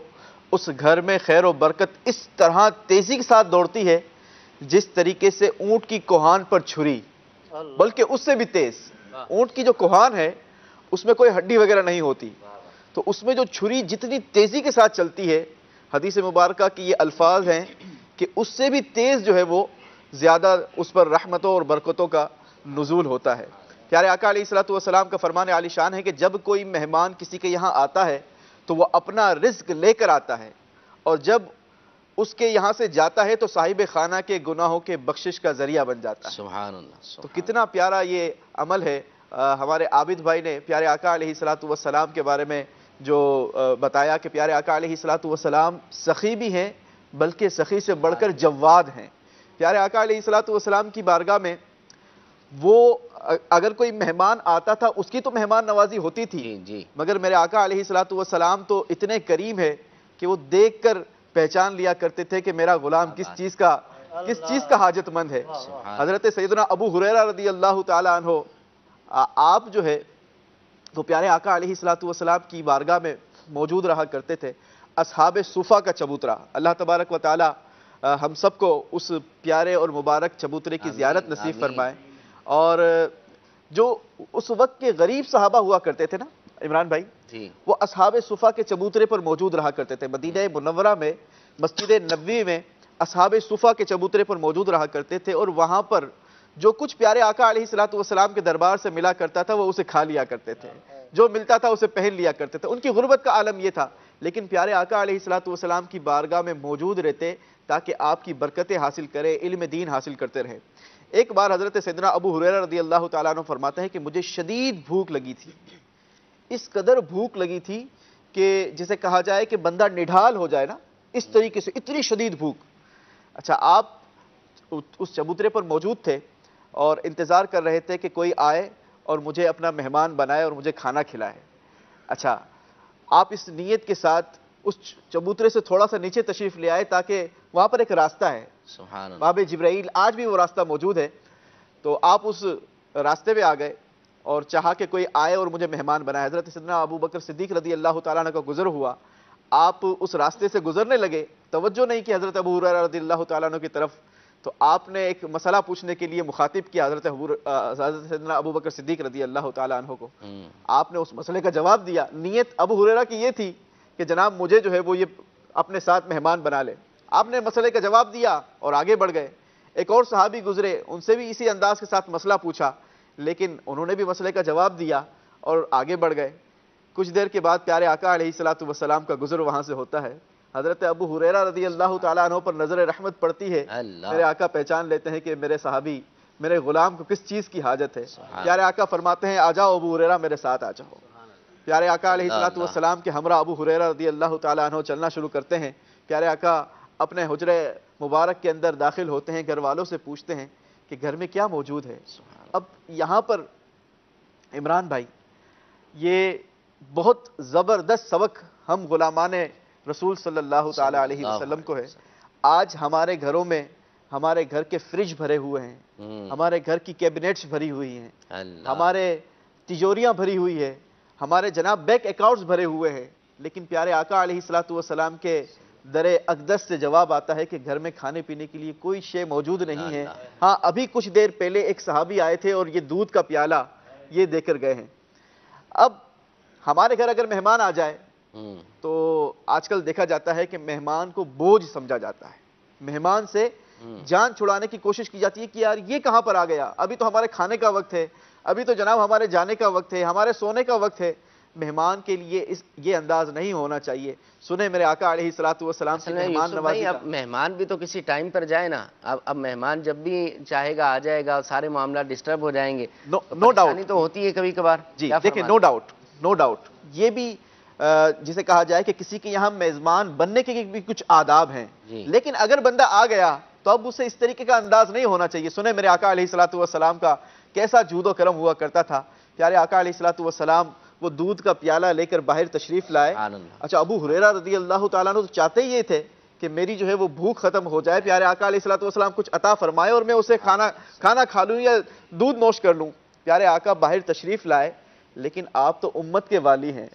اس گھر میں خیر و برکت اس طرح تیزی کے ساتھ دوڑتی ہے جس طریقے سے اونٹ کی کوہان پر چھری، بلکہ اس سے بھی تیز. اونٹ کی جو کوہان ہے اس میں کوئی ہڈی وغیرہ نہیں ہوتی، تو اس میں جو چھری جتنی تیزی کے ساتھ چلتی ہے، حدیث مبارکہ کی یہ الفاظ ہیں کہ اس سے بھی تیز جو ہے وہ زیادہ اس پر رحمتوں اور برکتوں کا نزول ہوتا ہے. پیارے آقا علیہ الصلوۃ والسلام کا فرمان عالی شان ہے کہ جب کوئی مہمان کسی کے یہاں آتا ہے تو وہ اپنا رزق لے کر آتا ہے، اور جب اس کے یہاں سے جاتا ہے تو صاحب خانہ کے گناہوں کے بخشش کا ذریعہ بن جاتا ہے. سبحان اللہ. تو کتنا پیارا یہ عمل ہے. ہمارے عابد بھائی نے پیارے آقا علیہ الصلوۃ والسلام کے بارے میں جو بتایا کہ پیارے آقا علیہ الصلوۃ والسلام سخی بھی ہیں بلکہ سخی سے بڑھ کر جواد ہیں. پیارے آقا علیہ الصلوۃ والسلام کی بارگاہ میں وہ اگر کوئی مہمان آتا تھا اس کی تو مہمان نوازی ہوتی تھی، جی مگر میرے آقا علیہ الصلوۃ والسلام تو اتنے کریم ہے کہ وہ دیکھ کر پہچان لیا کرتے تھے کہ میرا غلام کس چیز کا حاجت مند ہے. حضرت سیدنا ابو ہریرہ رضی اللہ تعالی عنہ آپ جو ہے تو پیارے آقا علیہ الصلوۃ والسلام کی بارگاہ میں موجود رہا کرتے تھے. اصحاب صفا کا چبوترا، اللہ تبارک و تعالی ہم سب کو اس پیارے اور مبارک چبوترے کی زیارت نصیب فرمائے. اور جو اس وقت کے غریب صحابہ ہوا کرتے تھے نا عمران بھائی، وہ اصحاب صفا کے چبوترے پر موجود رہا کرتے تھے. مدینہ منورہ میں مسجد نبوی میں اصحاب صفا کے چبوترے پر موجود رہا کرتے تھے، اور وہاں پر جو کچھ پیارے آقا علیہ الصلوۃ والسلام کے دربار سے ملا کرتا تھا وہ اسے کھا لیا کرتے تھے، جو ملتا تھا اسے پہن لیا کرتے تھے. ان کی غربت کا عالم یہ تھا، لیکن پیارے آقا علیہ الصلوۃ والسلام کی بارگاہ میں موجود رہتے تاکہ آپ کی برکتیں حاصل کرے، علم دین حاصل کرتے رہے. ایک بار حضرت سیدنا ابو ہریرہ رضی اللہ تعالیٰ عنہ فرماتے ہیں کہ مجھے شدید بھوک لگی تھی، اس قدر بھوک لگی تھی کہ جسے کہا جائے کہ بندہ نڈھال ہو جائے نا، اس طریقے سے اتنی شدید بھوک. اچھا آپ اس چبوترے پر موجود تھے اور انتظار کر رہے تھے کہ کوئی آئے اور مجھے اپنا مہمان بنائے اور مجھے کھانا کھلائے. اچھا آپ اس نیت کے ساتھ اس چبوترے سے تھوڑا سا نیچے تشریف لے آئے تاکہ وہاں پر ایک راستہ ہے, سبحان اللہ. باب جبرائیل, آج بھی وہ راستہ موجود ہے. تو آپ اس راستے پہ آ گئے اور چاہا کہ کوئی آئے اور مجھے مہمان بنائے. حضرت سیدنا ابو بکر صدیق رضی اللہ تعالیٰ عنہ کا گزر ہوا, آپ اس راستے سے گزرنے لگے, توجہ نہیں کی حضرت ابو ہریرہ رضی اللہ تعالیٰ عنہ کی طرف. تو آپ نے ایک مسئلہ پوچھنے کے لیے مخاطب کیا حضرت سیدنا ابو بکر صدیق رضی اللہ تعالیٰ عنہ کو. آپ نے اس مسئلے کا جواب دیا. نیت ابو ہریرہ کی یہ تھی کہ جناب مجھے جو ہے وہ یہ اپنے ساتھ مہمان بنا لے. آپ نے مسئلے کا جواب دیا اور آگے بڑھ گئے. ایک اور صحابی گزرے, ان سے بھی اسی انداز کے ساتھ مسئلہ پوچھا, لیکن انہوں نے بھی مسئلے کا جواب دیا اور آگے بڑھ گئے. کچھ دیر کے بعد پیارے آقا علیہ الصلوۃ والسلام کا گزر وہاں سے ہوتا ہے. حضرت ابو ہریرہ رضی اللہ تعالیٰ عنہ پر نظر رحمت پڑتی ہے. میرے آقا پہچان لیتے ہیں کہ میرے صحابی, میرے غلام کو کس چیز کی حاجت ہے. پیارے آقا فرماتے ہیں آ جاؤ ابو ہریرہ میرے ساتھ آ جاؤ. پیارے آقا علیہ الصلوۃ والسلام کے ہمراہ ابو ہریرہ رضی اللہ تعالیٰ عنہ چلنا شروع کرتے ہیں. پیارے آقا اپنے حجرے مبارک کے اندر داخل ہوتے ہیں, گھر والوں سے پوچھتے ہیں کہ گھر میں کیا موجود ہے. اب یہاں پر عمران بھائی یہ بہت زبردست سبق ہم غلامان رسول صلی اللہ تعالی علیہ وسلم کو ہے. آج ہمارے گھروں میں ہمارے گھر کے فریج بھرے ہوئے ہیں, ہمارے گھر کی کیبنیٹس بھری ہوئی ہیں, ہمارے تجوریاں بھری ہوئی ہے, ہمارے جناب بینک اکاؤنٹس بھرے ہوئے ہیں, لیکن پیارے آقا علیہ الصلوۃ والسلام کے در اقدس سے جواب آتا ہے کہ گھر میں کھانے پینے کے لیے کوئی شے موجود نہیں ہے. ہاں ابھی کچھ دیر پہلے ایک صحابی آئے تھے اور یہ دودھ کا پیالہ یہ دے کر گئے ہیں. اب ہمارے گھر اگر مہمان آ جائے تو آج کل دیکھا جاتا ہے کہ مہمان کو بوجھ سمجھا جاتا ہے, مہمان سے جان چھڑانے کی کوشش کی جاتی ہے کہ یار یہ کہاں پر آ گیا, ابھی تو ہمارے کھانے کا وقت ہے, ابھی تو جناب ہمارے جانے کا وقت ہے, ہمارے سونے کا وقت ہے. مہمان کے لیے یہ انداز نہیں ہونا چاہیے. سنیں میرے آقا علیہ الصلوۃ والسلام سے مہمان نوازی. اب مہمان بھی تو کسی ٹائم پر جائے نا, اب مہمان جب بھی چاہے گا آ جائے گا, سارے معاملات ڈسٹرب ہو جائیں گے. نو ڈاؤٹ تو ہوتی ہے کبھی کبھار. جی دیکھیں, نو ڈاؤٹ یہ بھی جسے کہا جائے کہ کسی کے یہاں میزبان بننے کے بھی کچھ آداب ہیں, لیکن اگر بندہ آ گیا تو اب اسے اس طریقے کا انداز نہیں ہونا چاہیے. سنیں میرے آقا علیہ الصلوۃ والسلام کا کیسا جود و کرم ہوا کرتا تھا. پیارے آقا علیہ الصلوۃ والسلام وہ دودھ کا پیالہ لے کر باہر تشریف لائے. اچھا ابو ہریرہ رضی اللہ تعالیٰ عنہ تو چاہتے ہی یہ تھے کہ میری جو ہے وہ بھوک ختم ہو جائے, پیارے آقا علیہ الصلوۃ والسلام کچھ عطا فرمائے اور میں اسے کھانا کھا لوں یا دودھ نوش کر لوں. پیارے آقا باہر تشریف لائے, لیکن آپ تو امت کے والی ہیں,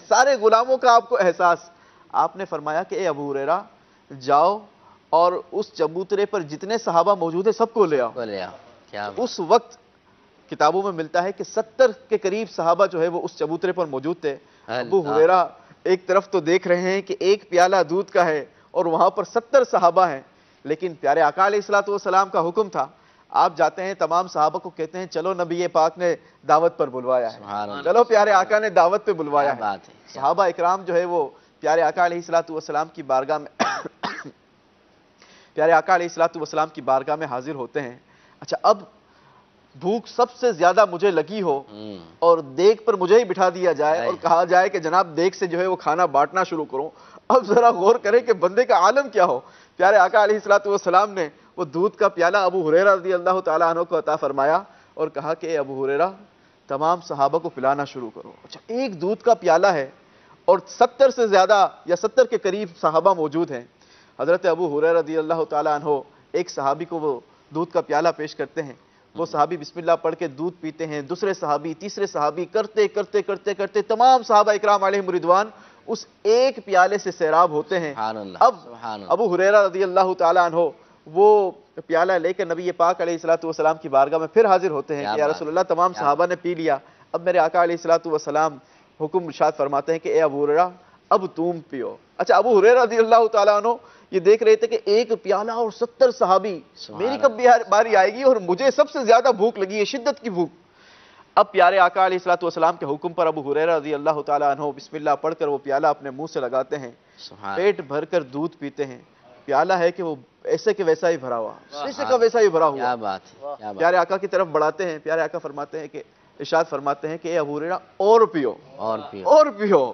سارے غلاموں کا آپ کو احساس. آپ نے فرمایا کہ اے ابو ہریرہ جاؤ اور اس چبوترے پر جتنے صحابہ موجود ہیں سب کو لے آؤ. اس وقت کتابوں میں ملتا ہے کہ 70 کے قریب صحابہ جو ہے وہ اس چبوترے پر موجود تھے. ابو ہریرہ ایک طرف تو دیکھ رہے ہیں کہ ایک پیالہ دودھ کا ہے اور وہاں پر 70 صحابہ ہیں, لیکن پیارے آقا علیہ الصلوۃ والسلام کا حکم تھا. آپ جاتے ہیں تمام صحابہ کو کہتے ہیں چلو نبی پاک نے دعوت پر بلوایا ہے, چلو پیارے آقا نے دعوت پہ بلوایا ہے. صحابہ اکرام جو ہے وہ پیارے آقا علیہ الصلوۃ والسلام کی بارگاہ میں پیارے آقا علیہ الصلوۃ والسلام کی بارگاہ میں حاضر ہوتے ہیں. اچھا اب بھوک سب سے زیادہ مجھے لگی ہو اور دیگ پر مجھے ہی بٹھا دیا جائے اور کہا جائے کہ جناب دیگ سے جو ہے وہ کھانا بانٹنا شروع کروں. اب ذرا غور کریں کہ بندے کا عالم کیا ہو. پیارے آقا علیہ الصلوۃ والسلام نے وہ دودھ کا پیالہ ابو ہریرہ رضی اللہ تعالیٰ عنہ کو عطا فرمایا اور کہا کہ اے ابو ہریرہ تمام صحابہ کو پلانا شروع کرو. اچھا ایک دودھ کا پیالہ ہے اور 70 سے زیادہ یا 70 کے قریب صحابہ موجود ہیں. حضرت ابو ہریرہ رضی اللہ تعالیٰ عنہ ایک صحابی کو وہ دودھ کا پیالہ پیش کرتے ہیں. وہ صحابی بسم اللہ پڑھ کے دودھ پیتے ہیں, دوسرے صحابی تیسرے صحابی کرتے کرتے کرتے کرتے تمام صحابہ اکرام علیہم رضوان اس ایک پیالے سے سیراب ہوتے ہیں. اب ابو ہریرہ رضی اللہ تعالیٰ عنہ وہ پیالہ لے کر نبی پاک علیہ الصلوۃ والسلام کی بارگاہ میں پھر حاضر ہوتے ہیں کہ یا رسول اللہ تمام صحابہ نے پی لیا, اب میرے آقا علیہ الصلوۃ والسلام حکم ارشاد فرماتے ہیں کہ اے ابو ہریرہ اب تم پیو. اچھا ابو ہریرہ رضی اللہ تعالیٰ عنہ یہ دیکھ رہے تھے کہ ایک پیالہ اور 70 صحابی, میری کب باری آئے گی اور مجھے سب سے زیادہ بھوک لگی ہے, شدت کی بھوک. اب پیارے آقا علیہ الصلوۃ والسلام کے حکم پر ابو ہریرہ رضی اللہ تعالیٰ عنہ بسم اللہ پڑھ کر وہ پیالہ اپنے منہ سے لگاتے ہیں, پیٹ بھر کر دودھ پیتے ہیں. پیالہ ہے کہ وہ ایسے کہ ویسا ہی بھرا ہوا, ایسے کا ویسا ہی بھرا ہوا. پیارے آقا کی طرف بڑھاتے ہیں, پیارے آقا فرماتے ہیں کہ ارشاد فرماتے ہیں کہ اے ابو ہریرہ اور پیو اور پیو.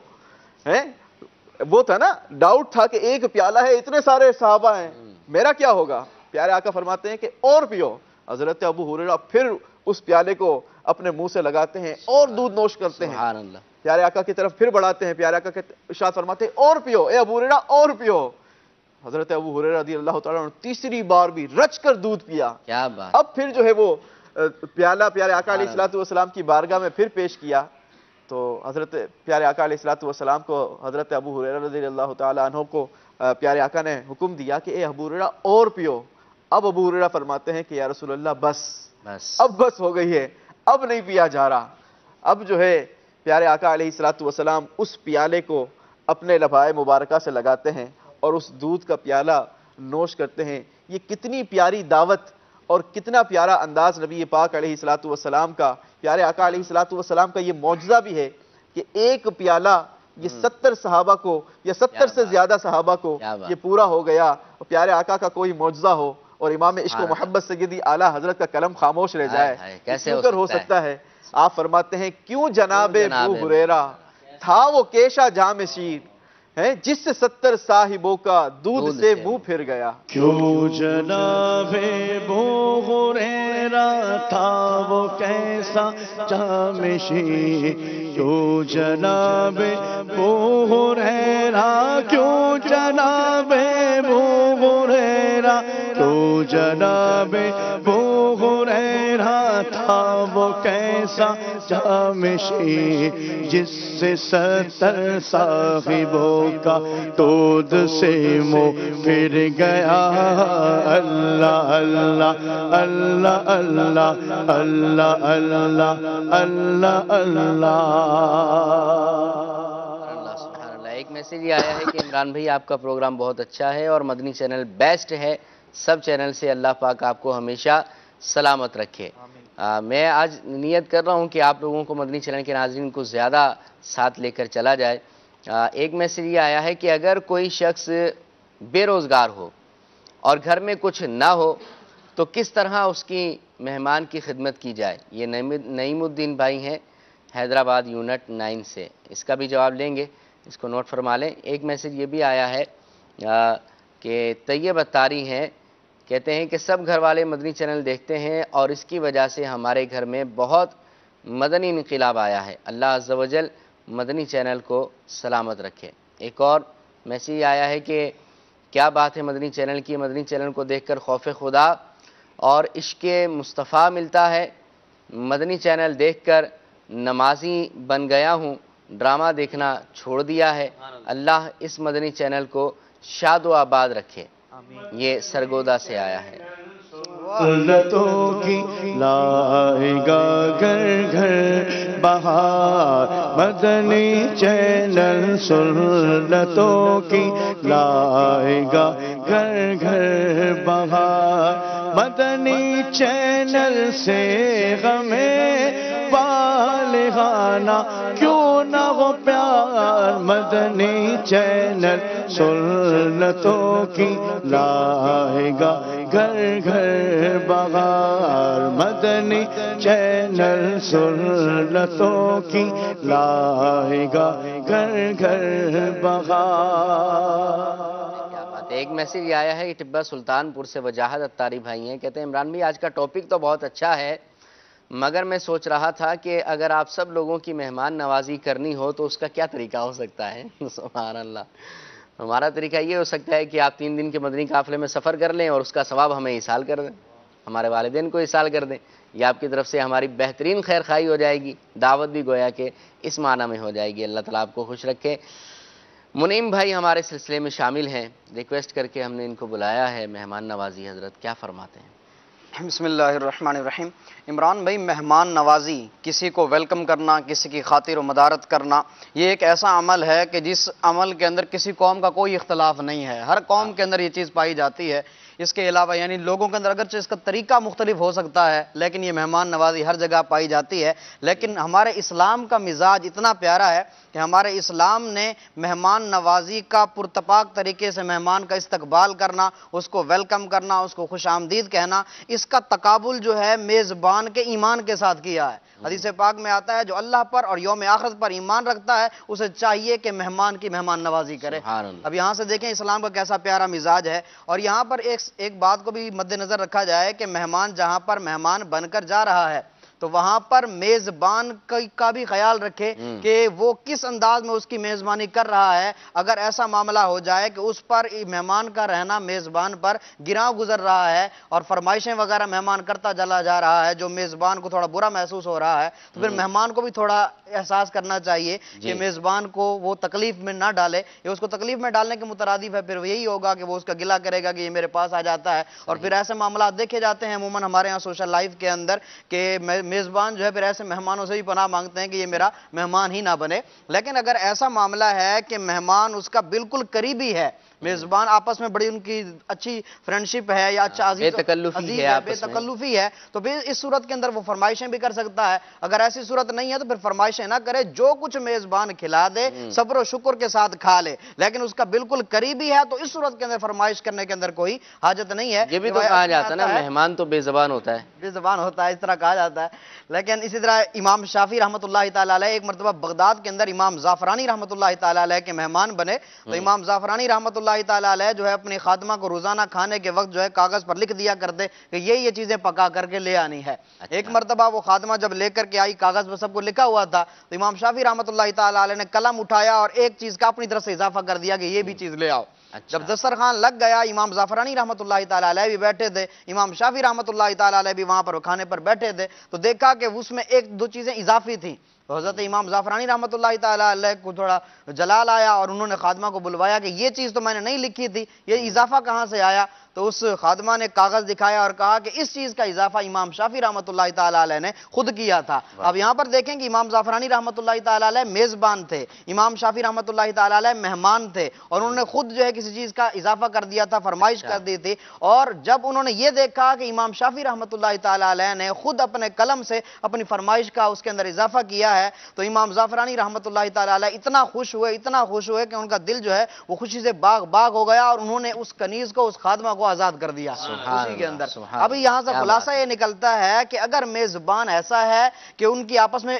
وہ تھا نا ڈاؤٹ تھا کہ ایک پیالہ ہے, اتنے سارے صحابہ ہیں, میرا کیا ہوگا؟ پیارے آقا فرماتے ہیں کہ اور پیو۔ حضرت ابو ہریرہ پھر اس پیالے کو اپنے منہ سے لگاتے ہیں اور دودھ نوش کرتے ہیں، سبحان اللہ، پیارے آقا کی طرف پھر بڑھاتے ہیں، پیارے آقا کے ارشاد فرماتے ہیں اور پیو اے ابو ہریرہ اور پیو۔ حضرت ابو ہریرہ رضی اللہ تعالیٰ عنہ تیسری بار بھی رچ کر دودھ پیا۔ کیا بات، اب پھر جو ہے وہ پیالہ پیارے آقا علیہ السلام کی بارگاہ میں پھر پیش کیا، تو حضرت پیارے آقا علیہ السلام کو حضرت ابو ہریرہ رضی اللہ تعالیٰ عنہ کو پیارے آقا نے حکم دیا کہ اے ابو ہریرہ اور پیو۔ اب ابو ہریرہ فرماتے ہیں کہ یا رسول اللہ بس اب بس ہو گئی ہے، اب نہیں پیا جا رہا۔ اب جو ہے پیارے آقا علیہ السلام اس پیالے کو اپنے لبھائے مبارکہ سے لگاتے ہیں اور اس دودھ کا پیالہ نوش کرتے ہیں۔ یہ کتنی پیاری دعوت اور کتنا پیارا انداز نبی پاک علیہ السلام کا، پیارے آقا علیہ السلام کا یہ معجزہ بھی ہے کہ ایک پیالہ یہ 70 صحابہ کو یا 70 سے زیادہ صحابہ کو یہ پورا ہو گیا۔ اور پیارے آقا کا کوئی معجزہ ہو اور امام عشق و محبت سیدی اعلیٰ حضرت کا قلم خاموش رہ جائے، کیسے ہو سکتا ہے؟ آپ فرماتے ہیں کیوں جناب ابو ہریرہ تھا وہ کیشا جام شیر ہے جس سے 70 صاحبوں کا دودھ سے منہ پھر گیا۔ کیوں جناب ابو ہریرہ تھا وہ کیسا جام شیر، کیوں جناب ابو ہریرہ، کیوں جناب ابو ہریرہ، کیوں جناب ابو ہریرہ تھا وہ کیسا جام شیر جس سے 70 صاحبوں کا دودھ سے منہ پھر گیا۔ اللہ اللہ اللہ اللہ اللہ اللہ اللہ اللہ۔ سبحان اللہ۔ ایک میسیج یہ آیا ہے کہ عمران بھائی آپ کا پروگرام بہت اچھا ہے اور مدنی چینل بیسٹ ہے، سب چینل سے اللہ پاک آپ کو ہمیشہ سلامت رکھے۔ میں آج نیت کر رہا ہوں کہ آپ لوگوں کو مدنی چینل کے ناظرین کو زیادہ ساتھ لے کر چلا جائے۔ ایک میسیج یہ آیا ہے کہ اگر کوئی شخص بے روزگار ہو اور گھر میں کچھ نہ ہو تو کس طرح اس کی مہمان کی خدمت کی جائے؟ یہ نعیم الدین بھائی ہیں حیدرآباد یونٹ 9 سے، اس کا بھی جواب لیں گے، اس کو نوٹ فرما لیں۔ ایک میسیج یہ بھی آیا ہے کہ طیب اتاری ہیں، کہتے ہیں کہ سب گھر والے مدنی چینل دیکھتے ہیں اور اس کی وجہ سے ہمارے گھر میں بہت مدنی انقلاب آیا ہے، اللہ عز و جل مدنی چینل کو سلامت رکھے۔ ایک اور میسیج آیا ہے کہ کیا بات ہے مدنی چینل کی، مدنی چینل کو دیکھ کر خوف خدا اور عشق مصطفیٰ ملتا ہے، مدنی چینل دیکھ کر نمازی بن گیا ہوں، ڈرامہ دیکھنا چھوڑ دیا ہے، اللہ اس مدنی چینل کو شاد و آباد رکھے۔ یہ سرگودا سے آیا ہے۔ سنتوں کی لائے گا گھر گھر بہار، مدنی چینل سنتوں کی لائے گا گھر گھر بہار، مدنی چینل سے غمیں بالغانہ کیوں نہ ہو پیار، مدنی چینل سنتوں کی لائے گا گھر گھر بہار، مدنی چینل سنتوں کی لائے گا گھر گھر بہار۔ ایک میسیج یہ آیا ہے کہ ٹبہ سلطان پور سے وجاہت اتاری بھائی ہیں، کہتے ہیں عمران بھائی آج کا ٹاپک تو بہت اچھا ہے، مگر میں سوچ رہا تھا کہ اگر آپ سب لوگوں کی مہمان نوازی کرنی ہو تو اس کا کیا طریقہ ہو سکتا ہے؟ سبحان اللہ۔ ہمارا طریقہ یہ ہو سکتا ہے کہ آپ 3 دن کے مدنی قافلے میں سفر کر لیں اور اس کا ثواب ہمیں ایصال کر دیں، ہمارے والدین کو ایصال کر دیں، یہ آپ کی طرف سے ہماری بہترین خیر خواہی ہو جائے گی، دعوت بھی گویا کہ اس معنی میں ہو جائے گی۔ اللہ تعالیٰ آپ کو خوش رکھے۔ منیم بھائی ہمارے سلسلے میں شامل ہیں، ریکویسٹ کر کے ہم نے ان کو بلایا ہے، مہمان نوازی حضرت کیا فرماتے ہیں؟ بسم اللہ الرحمن الرحیم۔ عمران بھائی، مہمان نوازی، کسی کو ویلکم کرنا، کسی کی خاطر و مدارت کرنا، یہ ایک ایسا عمل ہے کہ جس عمل کے اندر کسی قوم کا کوئی اختلاف نہیں ہے، ہر قوم کے اندر یہ چیز پائی جاتی ہے۔ اس کے علاوہ یعنی لوگوں کے اندر اگرچہ اس کا طریقہ مختلف ہو سکتا ہے لیکن یہ مہمان نوازی ہر جگہ پائی جاتی ہے، لیکن ہمارے اسلام کا مزاج اتنا پیارا ہے کہ ہمارے اسلام نے مہمان نوازی کا پرتپاک طریقے سے مہمان کا استقبال کرنا، اس کو ویلکم کرنا، اس کو خوش آمدید کہنا، اس کا تقابل جو ہے میزبان کے ایمان کے ساتھ کیا ہے۔ حدیث پاک میں آتا ہے جو اللہ پر اور یوم آخرت پر ایمان رکھتا ہے اسے چاہیے کہ مہمان کی مہمان نوازی کرے۔ اب یہاں سے دیکھیں اسلام کا کیسا پیارا مزاج ہے، اور یہاں پر ایک ایک بات کو بھی مد نظر رکھا جائے کہ مہمان جہاں پر مہمان بن کر جا رہا ہے تو وہاں پر میزبان کا بھی خیال رکھے کہ وہ کس انداز میں اس کی میزبانی کر رہا ہے. اگر ایسا معاملہ ہو جائے کہ اس پر مہمان کا رہنا میزبان پر گراں گزر رہا ہے اور فرمائشیں وغیرہ مہمان کرتا چلا جا رہا ہے جو میزبان کو تھوڑا برا محسوس ہو رہا ہے, تو پھر مہمان کو بھی تھوڑا احساس کرنا چاہیے کہ میزبان کو وہ تکلیف میں نہ ڈالے. یہ اس کو تکلیف میں ڈالنے کے مترادف ہے پھر یہی ہوگا کہ وہ اس کا گلہ کرے گا کہ یہ میرے پاس آ جاتا ہے. اور پھر ایسے معاملات دیکھے جاتے ہیں عموماً ہمارے ہاں سوشل لائف کے اندر کہ میزبان جو ہے پھر ایسے مہمانوں سے بھی پناہ مانگتے ہیں کہ یہ میرا مہمان ہی نہ بنے. لیکن اگر ایسا معاملہ ہے کہ مہمان اس کا بالکل قریبی ہے, میزبان آپس میں بڑی ان کی اچھی فرینڈشپ ہے یا اچھا بے تکلفی ہے, تو پھر اس صورت کے اندر وہ فرمائشیں بھی کر سکتا ہے. اگر ایسی صورت نہیں ہے تو پھر فرمائشیں نہ کرے, جو کچھ میزبان کھلا دے صبر و شکر کے ساتھ کھا لے. لیکن اس کا بالکل قریبی ہے تو اس صورت کے اندر فرمائش کرنے کے اندر کوئی حاجت نہیں ہے. یہ بھی تو کہا جاتا ہے نا مہمان تو بے زبان ہوتا ہے, بے زبان ہوتا ہے, اس طرح کہا جاتا ہے. لیکن اسی طرح امام شافعی رحمۃ اللہ تعالیٰ علیہ ایک مرتبہ بغداد کے اندر امام زعفرانی رحمۃ اللہ تعالیٰ علیہ کے مہمان بنے, تو امام زعفرانی رحمۃ اللہ تعالیٰ علیہ جو ہے اپنی خادمہ کو روزانہ کھانے کے وقت جو ہے کاغذ پر لکھ دیا کرتے کہ یہ چیزیں پکا کر کے لے آنی ہے. ایک مرتبہ وہ خادمہ جب لے کر کے آئی, کاغذ پر سب کو لکھا ہوا تھا, تو امام شافعی رحمۃ اللہ تعالیٰ علیہ نے قلم اٹھایا اور ایک چیز کا اپنی طرف سے اضافہ کر دیا کہ یہ بھی چیز لے آؤ. جب دسترخوان لگ گیا, امام زعفرانی رحمۃ اللہ تعالیٰ علیہ بھی بیٹھے تھے, امام شافعی رحمۃ اللہ تعالیٰ علیہ بھی وہاں پر کھانے پر بیٹھے تھے, تو دیکھا کہ اس میں ایک دو چیزیں اضافی تھیں. تو حضرت امام زعفرانی رحمۃ اللہ تعالیٰ علیہ کو تھوڑا جلال آیا اور انہوں نے خادمہ کو بلوایا کہ یہ چیز تو میں نے نہیں لکھی تھی, یہ اضافہ کہاں سے آیا؟ تو اس خادمہ نے کاغذ دکھایا اور کہا کہ اس چیز کا اضافہ امام شافعی رحمۃ اللہ تعالیٰ علیہ نے خود کیا تھا. اب یہاں پر دیکھیں کہ امام زعفرانی رحمۃ اللہ تعالیٰ علیہ میزبان تھے, امام شافعی رحمۃ اللہ تعالیٰ علیہ مہمان تھے, اور انہوں نے خود جو ہے کسی چیز کا اضافہ کر دیا تھا, فرمائش کر دی تھی. اور جب انہوں نے یہ دیکھا کہ امام شافعی رحمۃ اللہ تعالیٰ علیہ نے خود اپنے قلم سے اپنی فرمائش کا اس کے اندر اضافہ کیا ہے, تو امام زعفرانی رحمۃ اللہ تعالیٰ علیہ اتنا خوش ہوئے کہ ان کا دل جو ہے وہ خوشی سے باغ ہو گیا, اور انہوں نے اس کنیز کو, اس خادمہ کو آزاد کر دیا اسی کے اندر. ابھی یہاں سے خلاصہ یہ نکلتا ہے کہ اگر میزبان ایسا ہے کہ ان کی آپس میں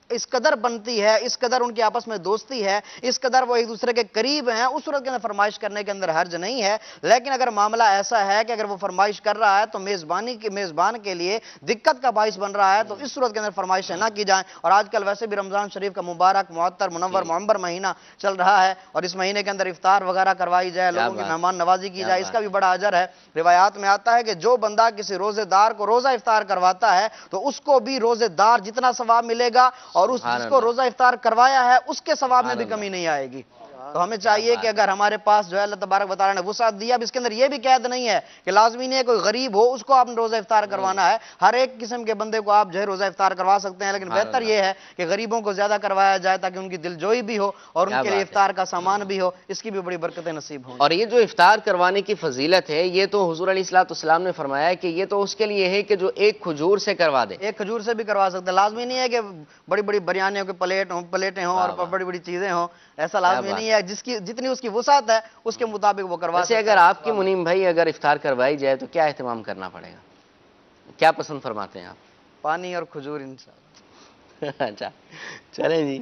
اس قدر بنتی ہے, اس قدر ان کی آپس میں دوستی ہے, اس قدر وہ ایک دوسرے کے قریب ہیں, اس صورت کے اندر فرمائش کرنے کے اندر حرج نہیں ہے. لیکن اگر معاملہ ایسا ہے کہ اگر وہ فرمائش کر رہا ہے تو میزبان کے لیے دقت کا باعث بن رہا ہے, تو اس صورت کے اندر فرمائشیں نہ کی جائیں. اور آج کل ویسے بھی رمضان شریف کا مبارک معطر منور معمر مہینہ چل رہا ہے, اور اس مہینے کے اندر افطار وغیرہ کروائی جائے, لوگوں کی مہمان نوازی کی جائے, اس کا بھی بڑا اجر ہے. روایات میں آتا ہے کہ جو بندہ کسی روزے دار کو روزہ افطار کرواتا ہے تو اس کو بھی روزے دار جتنا ثواب ملے گا, اور جس کو روزہ افطار کروایا ہے اس کے ثواب میں بھی کمی نہیں آئے گی. تو ہمیں چاہیے کہ اگر ہمارے پاس جو ہے اللہ تبارک و تعالیٰ نے وسعت دیا, اب اس کے اندر یہ بھی قید نہیں ہے کہ لازمی نہیں ہے کوئی غریب ہو اس کو آپ نے روزہ افطار کروانا ہے, ہر ایک قسم کے بندے کو آپ جو ہے روزہ افطار کروا سکتے ہیں. لیکن بہتر یہ ہے کہ غریبوں کو زیادہ کروایا جائے تاکہ ان کی دل جوئی بھی ہو اور ان کے لیے افطار کا سامان بھی ہو, اس کی بھی بڑی برکتیں نصیب ہوں. اور یہ جو افطار کروانے کی فضیلت ہے, یہ تو حضور علیہ الصلوۃ والسلام نے فرمایا ہے کہ یہ تو اس کے لیے ہے کہ جو ایک کھجور سے کروا دے. ایک کھجور سے بھی کروا سکتے ہیں, لازمی نہیں ہے کہ بڑی بڑی بریانیوں کے پلیٹیں ہوں اور بڑی بڑی چیزیں ہوں, ایسا لازمی نہیں ہے. جتنی اس کی وسعت ہے اس کے مطابق وہ کروا سکتے ہیں. اگر آپ کی منیم بھائی اگر افطار کروائی جائے تو کیا اہتمام کرنا پڑے گا, کیا پسند فرماتے ہیں آپ؟ پانی اور کھجور انشاءاللہ. اچھا چلیں جی,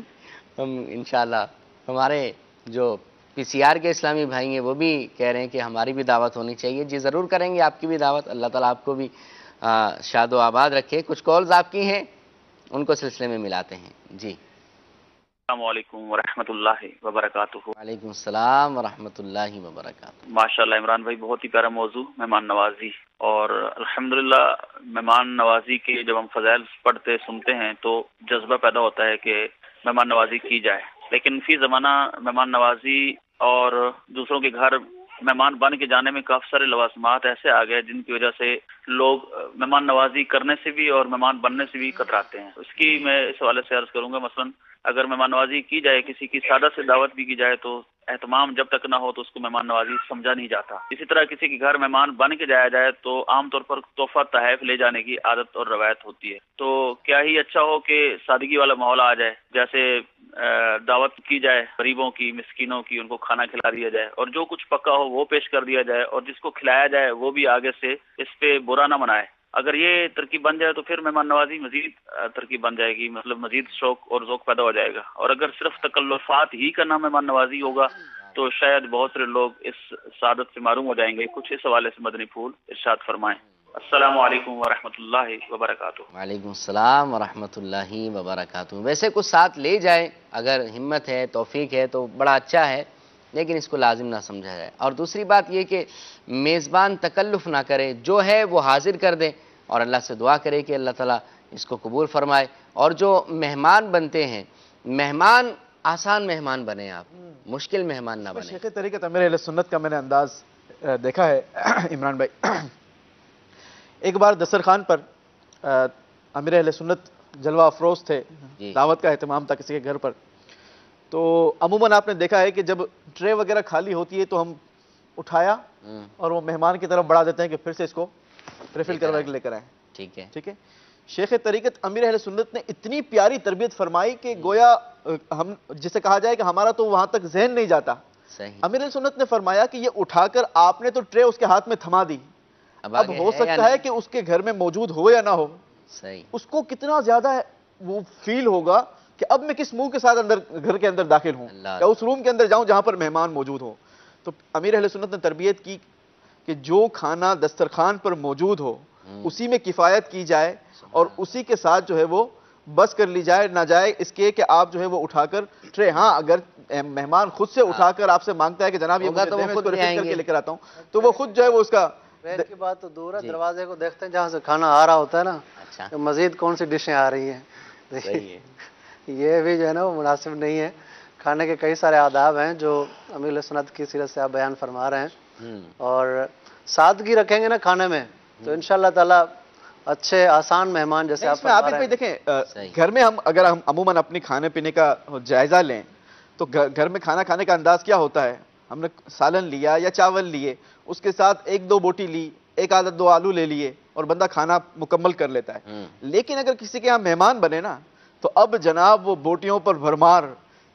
ہم انشاءاللہ ہمارے جو پی سی آر کے اسلامی بھائی ہیں وہ بھی کہہ رہے ہیں کہ ہماری بھی دعوت ہونی چاہیے. جی ضرور کریں گے آپ کی بھی دعوت, اللہ تعالیٰ آپ کو بھی شاد و آباد رکھے. کچھ کالز آپ کی ہیں ان کو سلسلے میں ملاتے ہیں. جی السلام علیکم ورحمۃ اللہ وبرکاتہ. وعلیکم السلام ورحمۃ اللہ وبرکاتہ. ماشاءاللہ عمران بھائی, بہت ہی پیارا موضوع مہمان نوازی, اور الحمدللہ مہمان نوازی کے جب ہم فضائل پڑھتے سنتے ہیں تو جذبہ پیدا ہوتا ہے کہ مہمان نوازی کی جائے. لیکن فی زمانہ مہمان نوازی اور دوسروں کے گھر مہمان بن کے جانے میں کافی سارے لوازمات ایسے آ گئے جن کی وجہ سے لوگ مہمان نوازی کرنے سے بھی اور مہمان بننے سے بھی کتراتے ہیں. اس کی میں اس حوالے سے عرض کروں گا, مثلا اگر مہمان نوازی کی جائے, کسی کی سادہ سے دعوت بھی کی جائے تو اہتمام جب تک نہ ہو تو اس کو مہمان نوازی سمجھا نہیں جاتا. اسی طرح کسی کے گھر مہمان بن کے جایا جائے تو عام طور پر تحفہ تحائف لے جانے کی عادت اور روایت ہوتی ہے. تو کیا ہی اچھا ہو کہ سادگی والا ماحول آ جائے, جیسے دعوت کی جائے غریبوں کی, مسکینوں کی, ان کو کھانا کھلا دیا جائے اور جو کچھ پکا ہو وہ پیش کر دیا جائے, اور جس کو کھلایا جائے وہ بھی آگے سے اس پہ برا نہ منائے. اگر یہ ترکیب بن جائے تو پھر مہمان نوازی مزید ترکیب بن جائے گی, مطلب مزید شوق اور ذوق پیدا ہو جائے گا. اور اگر صرف تکلفات ہی کا نام مہمان نوازی ہوگا تو شاید بہت سے لوگ اس سعادت سے معروم ہو جائیں گے. کچھ اس حوالے سے مدنی پھول ارشاد فرمائیں. السلام علیکم ورحمۃ اللہ وبرکاتہ. وعلیکم السلام ورحمۃ اللہ وبرکاتہ. ویسے کچھ ساتھ لے جائیں، اگر ہمت ہے، توفیق ہے تو بڑا اچھا ہے، لیکن اس کو لازم نہ سمجھا جائے. اور دوسری بات یہ کہ میزبان تکلف نہ کرے، جو ہے وہ حاضر کر دیں اور اللہ سے دعا کرے کہ اللہ تعالیٰ اس کو قبول فرمائے. اور جو مہمان بنتے ہیں، مہمان آسان مہمان بنے، آپ مشکل مہمان نہ بنے. شیخ طریقت امیر اہل سنت کا میں نے انداز دیکھا ہے عمران بھائی. ایک بار دسترخوان پر امیر اہل سنت جلوہ افروز تھے، دعوت کا اہتمام تھا کسی کے گھر پر. تو عموماً آپ نے دیکھا ہے کہ جب ٹرے وغیرہ خالی ہوتی ہے تو ہم اٹھایا اور وہ مہمان کی طرف بڑھا دیتے ہیں کہ پھر سے اس کو ریفل کروا کے لے کر آئیں. ٹھیک ہے. شیخ طریقت امیر اہل سنت نے اتنی پیاری تربیت فرمائی کہ گویا ہم جسے کہا جائے کہ ہمارا تو وہاں تک ذہن نہیں جاتا. امیر اہل سنت نے فرمایا کہ یہ اٹھا کر آپ نے تو ٹرے اس کے ہاتھ میں تھما دی، اب ہو سکتا ہے کہ اس کے گھر میں موجود ہو یا نہ ہو. اس کو کتنا زیادہ وہ فیل ہوگا کہ اب میں کس منہ کے ساتھ گھر کے اندر داخل ہوں یا اس روم کے اندر جاؤں جہاں پر مہمان موجود ہو. تو امیر اہل سنت نے تربیت کی کہ جو کھانا دسترخوان پر موجود ہو اسی میں کفایت کی جائے اور اسی کے ساتھ جو ہے وہ بس کر لی جائے، نہ جائے اس کے کہ آپ جو ہے وہ اٹھا کر ٹرے. ہاں اگر مہمان خود سے اٹھا کر آپ سے مانگتا ہے کہ جناب یہ مجھے دیں، میں اس کو ریفل کر کے لے کر آتا ہوں، تو وہ خود جو ہے وہ اس کا پیر کی بات تو دور ہے، دروازے کو دیکھتے ہیں جہاں سے کھانا آ رہا ہوتا ہے نا، مزید کون سی ڈشیں آ رہی ہیں. یہ بھی جو ہے نا وہ مناسب نہیں ہے. کھانے کے کئی سارے آداب ہیں جو امیر سنت کی سیرت سے آپ بیان فرما رہے ہیں، اور سادگی رکھیں گے نا کھانے میں تو انشاءاللہ تعالی اچھے آسان مہمان جیسے آپ فرما رہے ہیں. دیکھیں گھر میں اگر ہم عموماً اپنی کھانے پینے کا جائزہ لیں تو گھر میں کھانا کھانے کا انداز کیا ہوتا ہے؟ ہم نے سالن لیا یا چاول لیے، اس کے ساتھ ایک دو بوٹی لی، ایک آدھا دو آلو لے لیے اور بندہ کھانا مکمل کر لیتا ہے. لیکن اگر کسی کے یہاں مہمان بنے نا تو اب جناب وہ بوٹیوں پر بھرمار،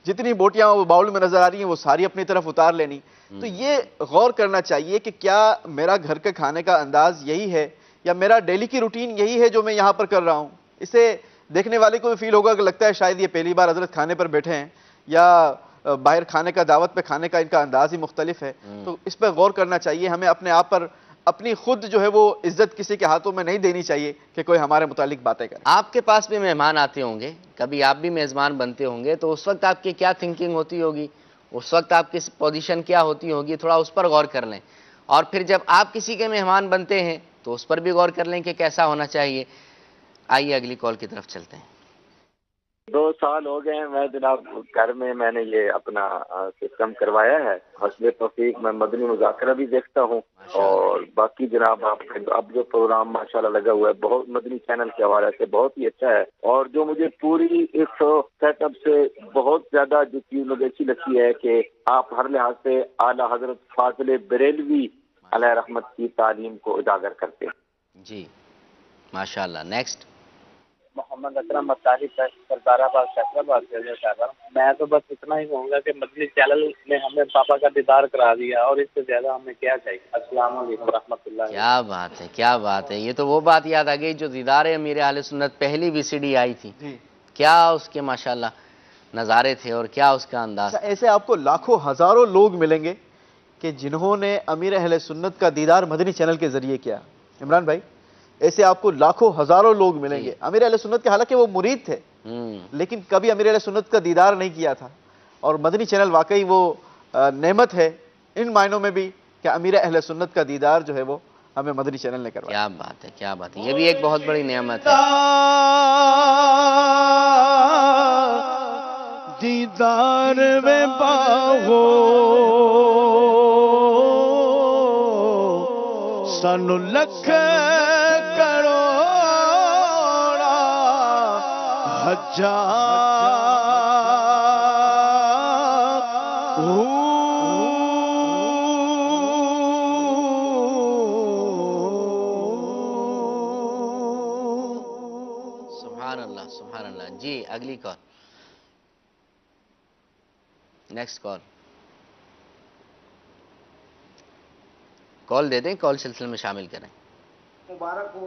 جتنی بوٹیاں وہ باؤل میں نظر آ رہی ہیں وہ ساری اپنی طرف اتار لینی. تو یہ غور کرنا چاہیے کہ کیا میرا گھر کے کھانے کا انداز یہی ہے یا میرا ڈیلی کی روٹین یہی ہے جو میں یہاں پر کر رہا ہوں. اسے دیکھنے والے کو بھی فیل ہوگا کہ لگتا ہے شاید یہ پہلی بار حضرت کھانے پر بیٹھے ہیں یا باہر کھانے کا دعوت پہ کھانے کا ان کا انداز ہی مختلف ہے. تو اس پہ غور کرنا چاہیے. ہمیں اپنے آپ پر اپنی خود جو ہے وہ عزت کسی کے ہاتھوں میں نہیں دینی چاہیے کہ کوئی ہمارے متعلق باتیں کرے. آپ کے پاس بھی مہمان آتے ہوں گے، کبھی آپ بھی میزبان بنتے ہوں گے، تو اس وقت آپ کی کیا تھنکنگ ہوتی ہوگی، اس وقت آپ کی پوزیشن کیا ہوتی ہوگی، تھوڑا اس پر غور کر لیں. اور پھر جب آپ کسی کے مہمان بنتے ہیں تو اس پر بھی غور کر لیں کہ کیسا ہونا چاہیے. آئیے اگلی کال کی طرف چلتے ہیں. 2 سال ہو گئے ہیں میں جناب گھر میں نے یہ اپنا سسٹم کروایا ہے. حسب توفیق میں مدنی مذاکرہ بھی دیکھتا ہوں اور باقی جناب آپ اب جو پروگرام ماشاءاللہ لگا ہوا ہے بہت مدنی چینل کے حوالے سے بہت ہی اچھا ہے. اور جو مجھے پوری اس سیٹ اپ سے بہت زیادہ جو چیز مجھے اچھی لگتی ہے کہ آپ ہر لحاظ سے اعلیٰ حضرت فاضل بریلوی علیہ رحمت کی تعلیم کو اجاگر کرتے ہیں. جی ماشاءاللہ. نیکسٹ محمد اکرم مطالب سردار آباد فیصلہ سے کر رہا ہوں. میں تو بس اتنا ہی کہوں گا کہ مدنی چینل نے ہمیں پاپا کا دیدار کرا دیا اور اس سے زیادہ ہمیں کیا چاہیے. السلام علیکم ورحمۃ اللہ. کیا بات ہے، کیا بات ہے. یہ تو وہ بات یاد آ گئی جو دیدار امیر اہل سنت پہلی VCD آئی تھی، کیا اس کے ماشاءاللہ نظارے تھے اور کیا اس کا انداز. ایسے آپ کو لاکھوں ہزاروں لوگ ملیں گے کہ جنہوں نے امیر اہل سنت کا دیدار مدنی چینل کے ذریعے کیا. عمران بھائی ایسے آپ کو لاکھوں ہزاروں لوگ ملیں گے امیر اہل سنت کے، حالانکہ وہ مرید تھے لیکن کبھی امیر اہل سنت کا دیدار نہیں کیا تھا. اور مدنی چینل واقعی وہ نعمت ہے ان معنوں میں بھی کہ امیر اہل سنت کا دیدار جو ہے وہ ہمیں مدنی چینل نے کروایا. کیا بات ہے، کیا بات ہے. یہ بھی ایک بہت بڑی نعمت ہے. دیدار میں باہو سانو لکھ کروڑا ہزار سبحان اللہ سبحان اللہ. جی اگلی کال. نیکسٹ کال دے دیں، کال سلسلے میں شامل کریں. مبارک ہو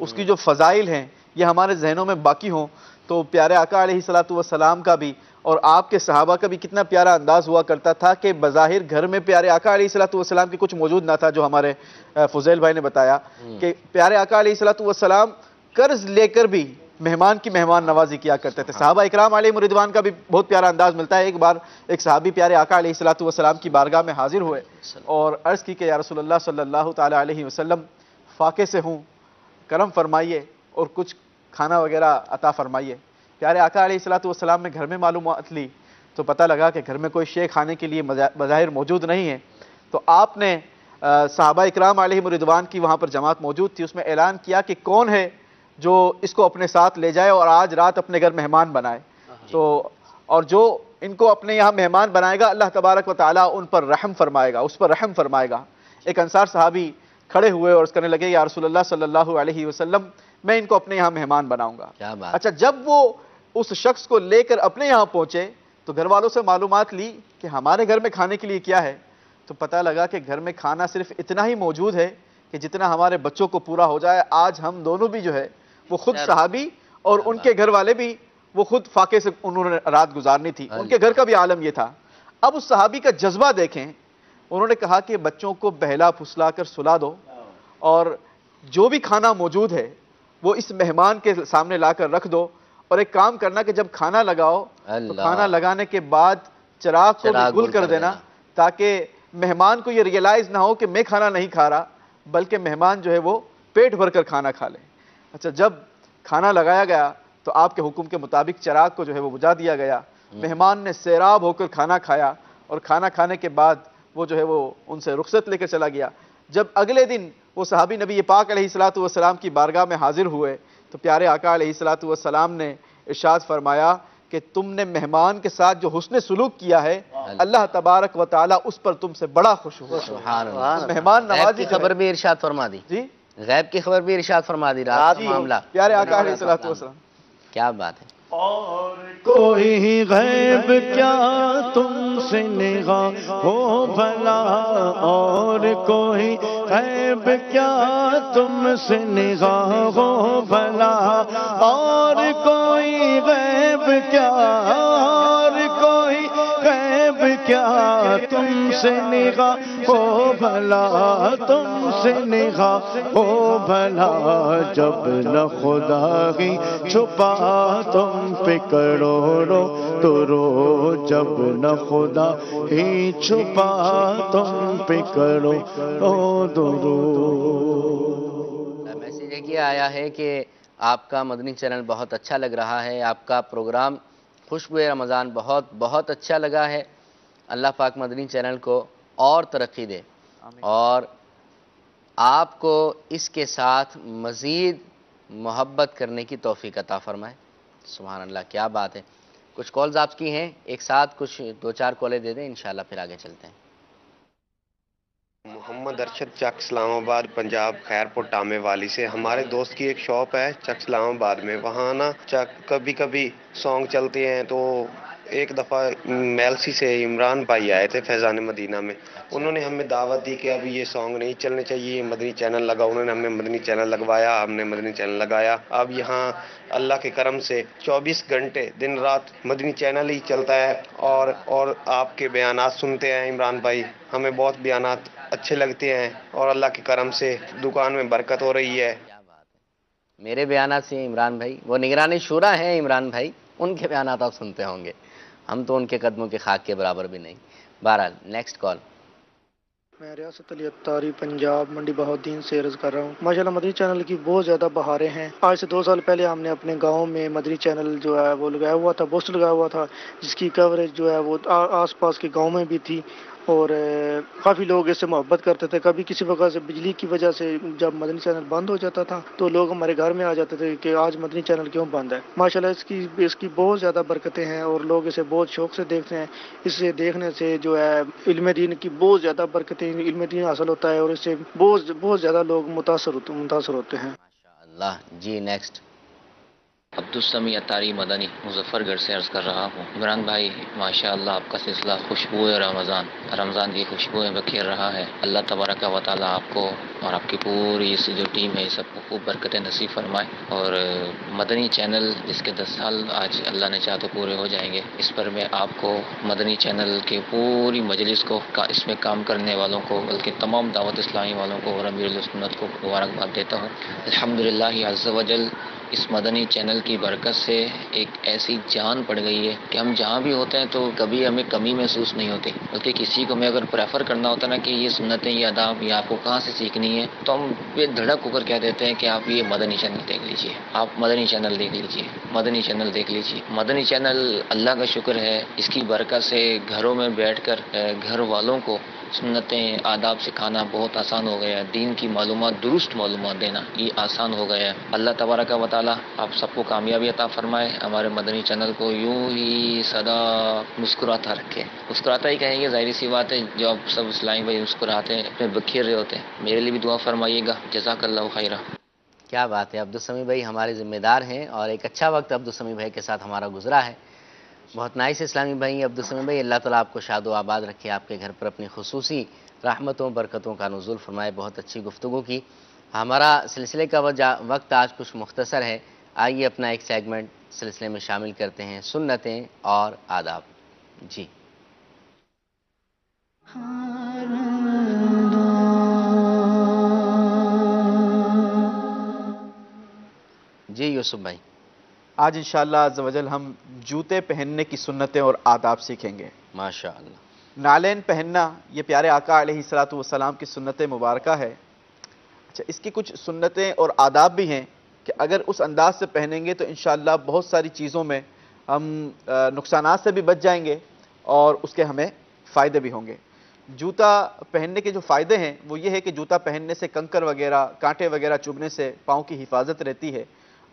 اس کی جو فضائل ہیں یہ ہمارے ذہنوں میں باقی ہوں، تو پیارے آقا علیہ الصلوۃ والسلام کا بھی اور آپ کے صحابہ کا بھی کتنا پیارا انداز ہوا کرتا تھا کہ بظاہر گھر میں پیارے آقا علیہ الصلوۃ والسلام کی کچھ موجود نہ تھا، جو ہمارے فضیل بھائی نے بتایا کہ پیارے آقا علیہ الصلوۃ والسلام قرض لے کر بھی مہمان کی مہمان نوازی کیا کرتے تھے۔ صحابہ اکرام علیہم رضوان کا بھی بہت پیارا انداز ملتا ہے۔ ایک بار ایک صحابی پیارے آقا علیہ الصلوۃ والسلام کی بارگاہ میں حاضر ہوئے اور عرض کی کہ یا رسول اللہ صلی اللہ تعالی علیہ وسلم، فاقے سے ہوں، کرم فرمائیے اور کچھ کھانا وغیرہ عطا فرمائیے۔ پیارے آقا علیہ الصلوۃ والسلام نے گھر میں معلومات لی تو پتہ لگا کہ گھر میں کوئی شے کھانے کے لیے بظاہر موجود نہیں ہے، تو آپ نے صحابہ اکرام علیہم رضوان کی وہاں پر جماعت موجود تھی، اس میں اعلان کیا کہ کون ہے جو اس کو اپنے ساتھ لے جائے اور آج رات اپنے گھر مہمان بنائے، تو اور جو ان کو اپنے یہاں مہمان بنائے گا اللہ تبارک و تعالیٰ ان پر رحم فرمائے گا، اس پر رحم فرمائے گا۔ ایک انصار صحابی کھڑے ہوئے اور اس کرنے لگے یا رسول اللہ صلی اللہ علیہ وسلم میں ان کو اپنے یہاں مہمان بناؤں گا۔ اچھا، جب وہ اس شخص کو لے کر اپنے یہاں پہنچے تو گھر والوں سے معلومات لی کہ ہمارے گھر میں کھانے کے لیے کیا ہے، تو پتہ لگا کہ گھر میں کھانا صرف اتنا ہی موجود ہے کہ جتنا ہمارے بچوں کو پورا ہو جائے۔ آج ہم دونوں بھی جو ہے وہ خود صحابی اور ان کے گھر والے بھی وہ خود فاقے سے انہوں نے رات گزارنی تھی، ان کے گھر کا بھی عالم یہ تھا۔ اب اس صحابی کا جذبہ دیکھیں، انہوں نے کہا کہ بچوں کو بہلا پھسلا کر سلا دو اور جو بھی کھانا موجود ہے وہ اس مہمان کے سامنے لا کر رکھ دو، اور ایک کام کرنا کہ جب کھانا لگاؤ تو کھانا لگانے کے بعد چراغ کو بھی گل کر دینا تاکہ مہمان کو یہ ریئلائز نہ ہو کہ میں کھانا نہیں کھا رہا، بلکہ مہمان جو ہے وہ پیٹ بھر کر کھانا کھا لے۔ اچھا، جب کھانا لگایا گیا تو آپ کے حکم کے مطابق چراغ کو جو ہے وہ بجھا دیا گیا، مہمان نے سیراب ہو کر کھانا کھایا اور کھانا کھانے کے بعد وہ جو ہے وہ ان سے رخصت لے کر چلا گیا۔ جب اگلے دن وہ صحابی نبی پاک علیہ الصلوۃ والسلام کی بارگاہ میں حاضر ہوئے تو پیارے آقا علیہ الصلوۃ والسلام نے ارشاد فرمایا کہ تم نے مہمان کے ساتھ جو حسن سلوک کیا ہے اللہ تبارک و تعالیٰ اس پر تم سے بڑا خوش ہوا۔ سبحان اللہ، مہمان نوازی کی خبر بھی ارشاد فرما دی، جی غیب کی خبر بھی ارشاد فرما دی، رات معاملہ پیارے آقا علیہ الصلوۃ والسلام۔ کیا بات ہے۔ اور کوئی غیب کیا تم سے نگاہ ہو بھلا، اور کوئی غیب کیا تم سے نگاہ ہو بھلا، اور کوئی غیب کیا، اور کوئی غیب کیا تم سے نگاہ ہو بھلا، تم سے نگاہ ہو بھلا، جب نہ خدا ہی چھپا تم پہ کروڑو تو رو، جب نہ خدا ہی چھپا تم پہ کروڑو تو رو۔ میسیج یہ آیا ہے کہ آپ کا مدنی چینل بہت اچھا لگ رہا ہے، آپ کا پروگرام خوشبو رمضان بہت بہت اچھا لگا ہے، اللہ پاک مدنی چینل کو اور ترقی دے اور آپ کو اس کے ساتھ مزید محبت کرنے کی توفیق عطا فرمائے۔ سبحان اللہ، کیا بات ہے۔ کچھ کالز آپ کی ہیں، ایک ساتھ کچھ دو چار کالیں دے دیں، انشاءاللہ پھر آگے چلتے ہیں۔ محمد ارشد چک اسلام آباد پنجاب خیرپور ٹامے والی سے۔ ہمارے دوست کی ایک شاپ ہے چک اسلام آباد میں، وہاں نا کبھی کبھی سانگ چلتے ہیں، تو ایک دفعہ میلسی سے عمران بھائی آئے تھے فیضان مدینہ میں، انہوں نے ہمیں دعوت دی کہ ابھی یہ سانگ نہیں چلنے چاہیے، مدنی چینل لگا، انہوں نے ہمیں مدنی چینل لگوایا، ہم نے مدنی چینل لگایا۔ اب یہاں اللہ کے کرم سے 24 گھنٹے دن رات مدنی چینل ہی چلتا ہے، اور آپ کے بیانات سنتے ہیں عمران بھائی، ہمیں بہت بیانات اچھے لگتے ہیں اور اللہ کے کرم سے دکان میں برکت ہو رہی ہے۔ میرے بیانات سے عمران بھائی، وہ نگران شورا ہیں عمران بھائی، ان کے بیانات آپ سنتے ہوں گے، ہم تو ان کے قدموں کے خاک کے برابر بھی نہیں۔ بہرحال نیکسٹ کال۔ میں ریاست علی اتاری پنجاب منڈی بہاؤالدین سے عرض کر رہا ہوں، ماشاءاللہ مدنی چینل کی بہت زیادہ بہاریں ہیں۔ آج سے 2 سال پہلے ہم نے اپنے گاؤں میں مدنی چینل جو ہے وہ لگایا ہوا تھا، پوسٹر لگایا ہوا تھا، جس کی کوریج جو ہے وہ آس پاس کے گاؤں میں بھی تھی، اور کافی لوگ اس سے محبت کرتے تھے۔ کبھی کسی وجہ سے بجلی کی وجہ سے جب مدنی چینل بند ہو جاتا تھا تو لوگ ہمارے گھر میں آ جاتے تھے کہ آج مدنی چینل کیوں بند ہے۔ ماشاءاللہ اس کی بہت زیادہ برکتیں ہیں اور لوگ اسے بہت شوق سے دیکھتے ہیں۔ اسے دیکھنے سے جو ہے علم دین کی بہت زیادہ برکتیں، علم دین حاصل ہوتا ہے اور اس سے بہت زیادہ لوگ متاثر ہوتے ہیں۔ ماشاءاللہ جی نیکسٹ۔ عبدالسمیع اتاری مدنی مظفر گڑھ سے عرض کر رہا ہوں، عمران بھائی ماشاءاللہ آپ کا سلسلہ خوشبو رمضان کی خوشبوئیں بکھیر رہا ہے، اللہ تبارک و تعالیٰ آپ کو اور آپ کی پوری اس جو ٹیم ہے سب کو خوب برکتیں نصیب فرمائے، اور مدنی چینل جس کے 10 سال آج اللہ نے چاہا تو پورے ہو جائیں گے، اس پر میں آپ کو مدنی چینل کے پوری مجلس کو، اس میں کام کرنے والوں کو، بلکہ تمام دعوت اسلامی والوں کو اور امیر السنت کو مبارکباد دیتا ہوں۔ الحمدللہ عز و جل اس مدنی چینل کی برکت سے ایک ایسی جان پڑ گئی ہے کہ ہم جہاں بھی ہوتے ہیں تو کبھی ہمیں کمی محسوس نہیں ہوتی، بلکہ کسی کو میں اگر پریفر کرنا ہوتا نا کہ یہ سنتیں، یہ آداب، یہ آپ کو کہاں سے سیکھنی ہے، تو ہم بے دھڑک ہو کر کہہ دیتے ہیں کہ آپ یہ مدنی چینل دیکھ لیجئے، آپ مدنی چینل دیکھ لیجئے، مدنی چینل دیکھ لیجئے۔ مدنی چینل اللہ کا شکر ہے، اس کی برکت سے گھروں میں بیٹھ کر گھر والوں کو سنتیں، آداب سکھانا بہت آسان ہو گیا ہے، دین کی معلومات، درست معلومات دینا یہ آسان ہو گیا ہے۔ اللہ تبارک و تعالی آپ سب کو کامیابی عطا فرمائے، ہمارے مدنی چینل کو یوں ہی سدا مسکراتا رکھے، مسکراتا ہی کہیں گے، ظاہری سی بات ہے، جو آپ سب اسلامی بھائی مسکراتے ہیں، اپنے بکھیر رہے ہوتے ہیں، میرے لیے بھی دعا فرمائیے گا، جزاک اللہ خیرہ۔ کیا بات ہے، عبدالسمیع بھائی ہمارے ذمہ دار ہیں، اور ایک اچھا وقت عبدالسمیع بھائی کے ساتھ ہمارا گزرا ہے۔ بہت نائس اسلامی بھائی عبدالسمیع بھائی، اللہ تعالیٰ آپ کو شاد و آباد رکھے، آپ کے گھر پر اپنی خصوصی رحمتوں برکتوں کا نزول فرمائے۔ بہت اچھی گفتگو کی۔ ہمارا سلسلے کا وقت آج کچھ مختصر ہے، آئیے اپنا ایک سیگمنٹ سلسلے میں شامل کرتے ہیں، سنتیں اور آداب۔ جی جی یوسف بھای، آج انشاءاللہ عز و جل ہم جوتے پہننے کی سنتیں اور آداب سیکھیں گے۔ ماشاءاللہ۔ نالین پہننا یہ پیارے آقا علیہ السلام کی سنت مبارکہ ہے۔ اچھا، اس کی کچھ سنتیں اور آداب بھی ہیں کہ اگر اس انداز سے پہنیں گے تو انشاءاللہ بہت ساری چیزوں میں ہم نقصانات سے بھی بچ جائیں گے اور اس کے ہمیں فائدے بھی ہوں گے۔ جوتا پہننے کے جو فائدے ہیں وہ یہ ہے کہ جوتا پہننے سے کنکر وغیرہ، کانٹے وغیرہ چبھنے سے پاؤں کی حفاظت رہتی ہے،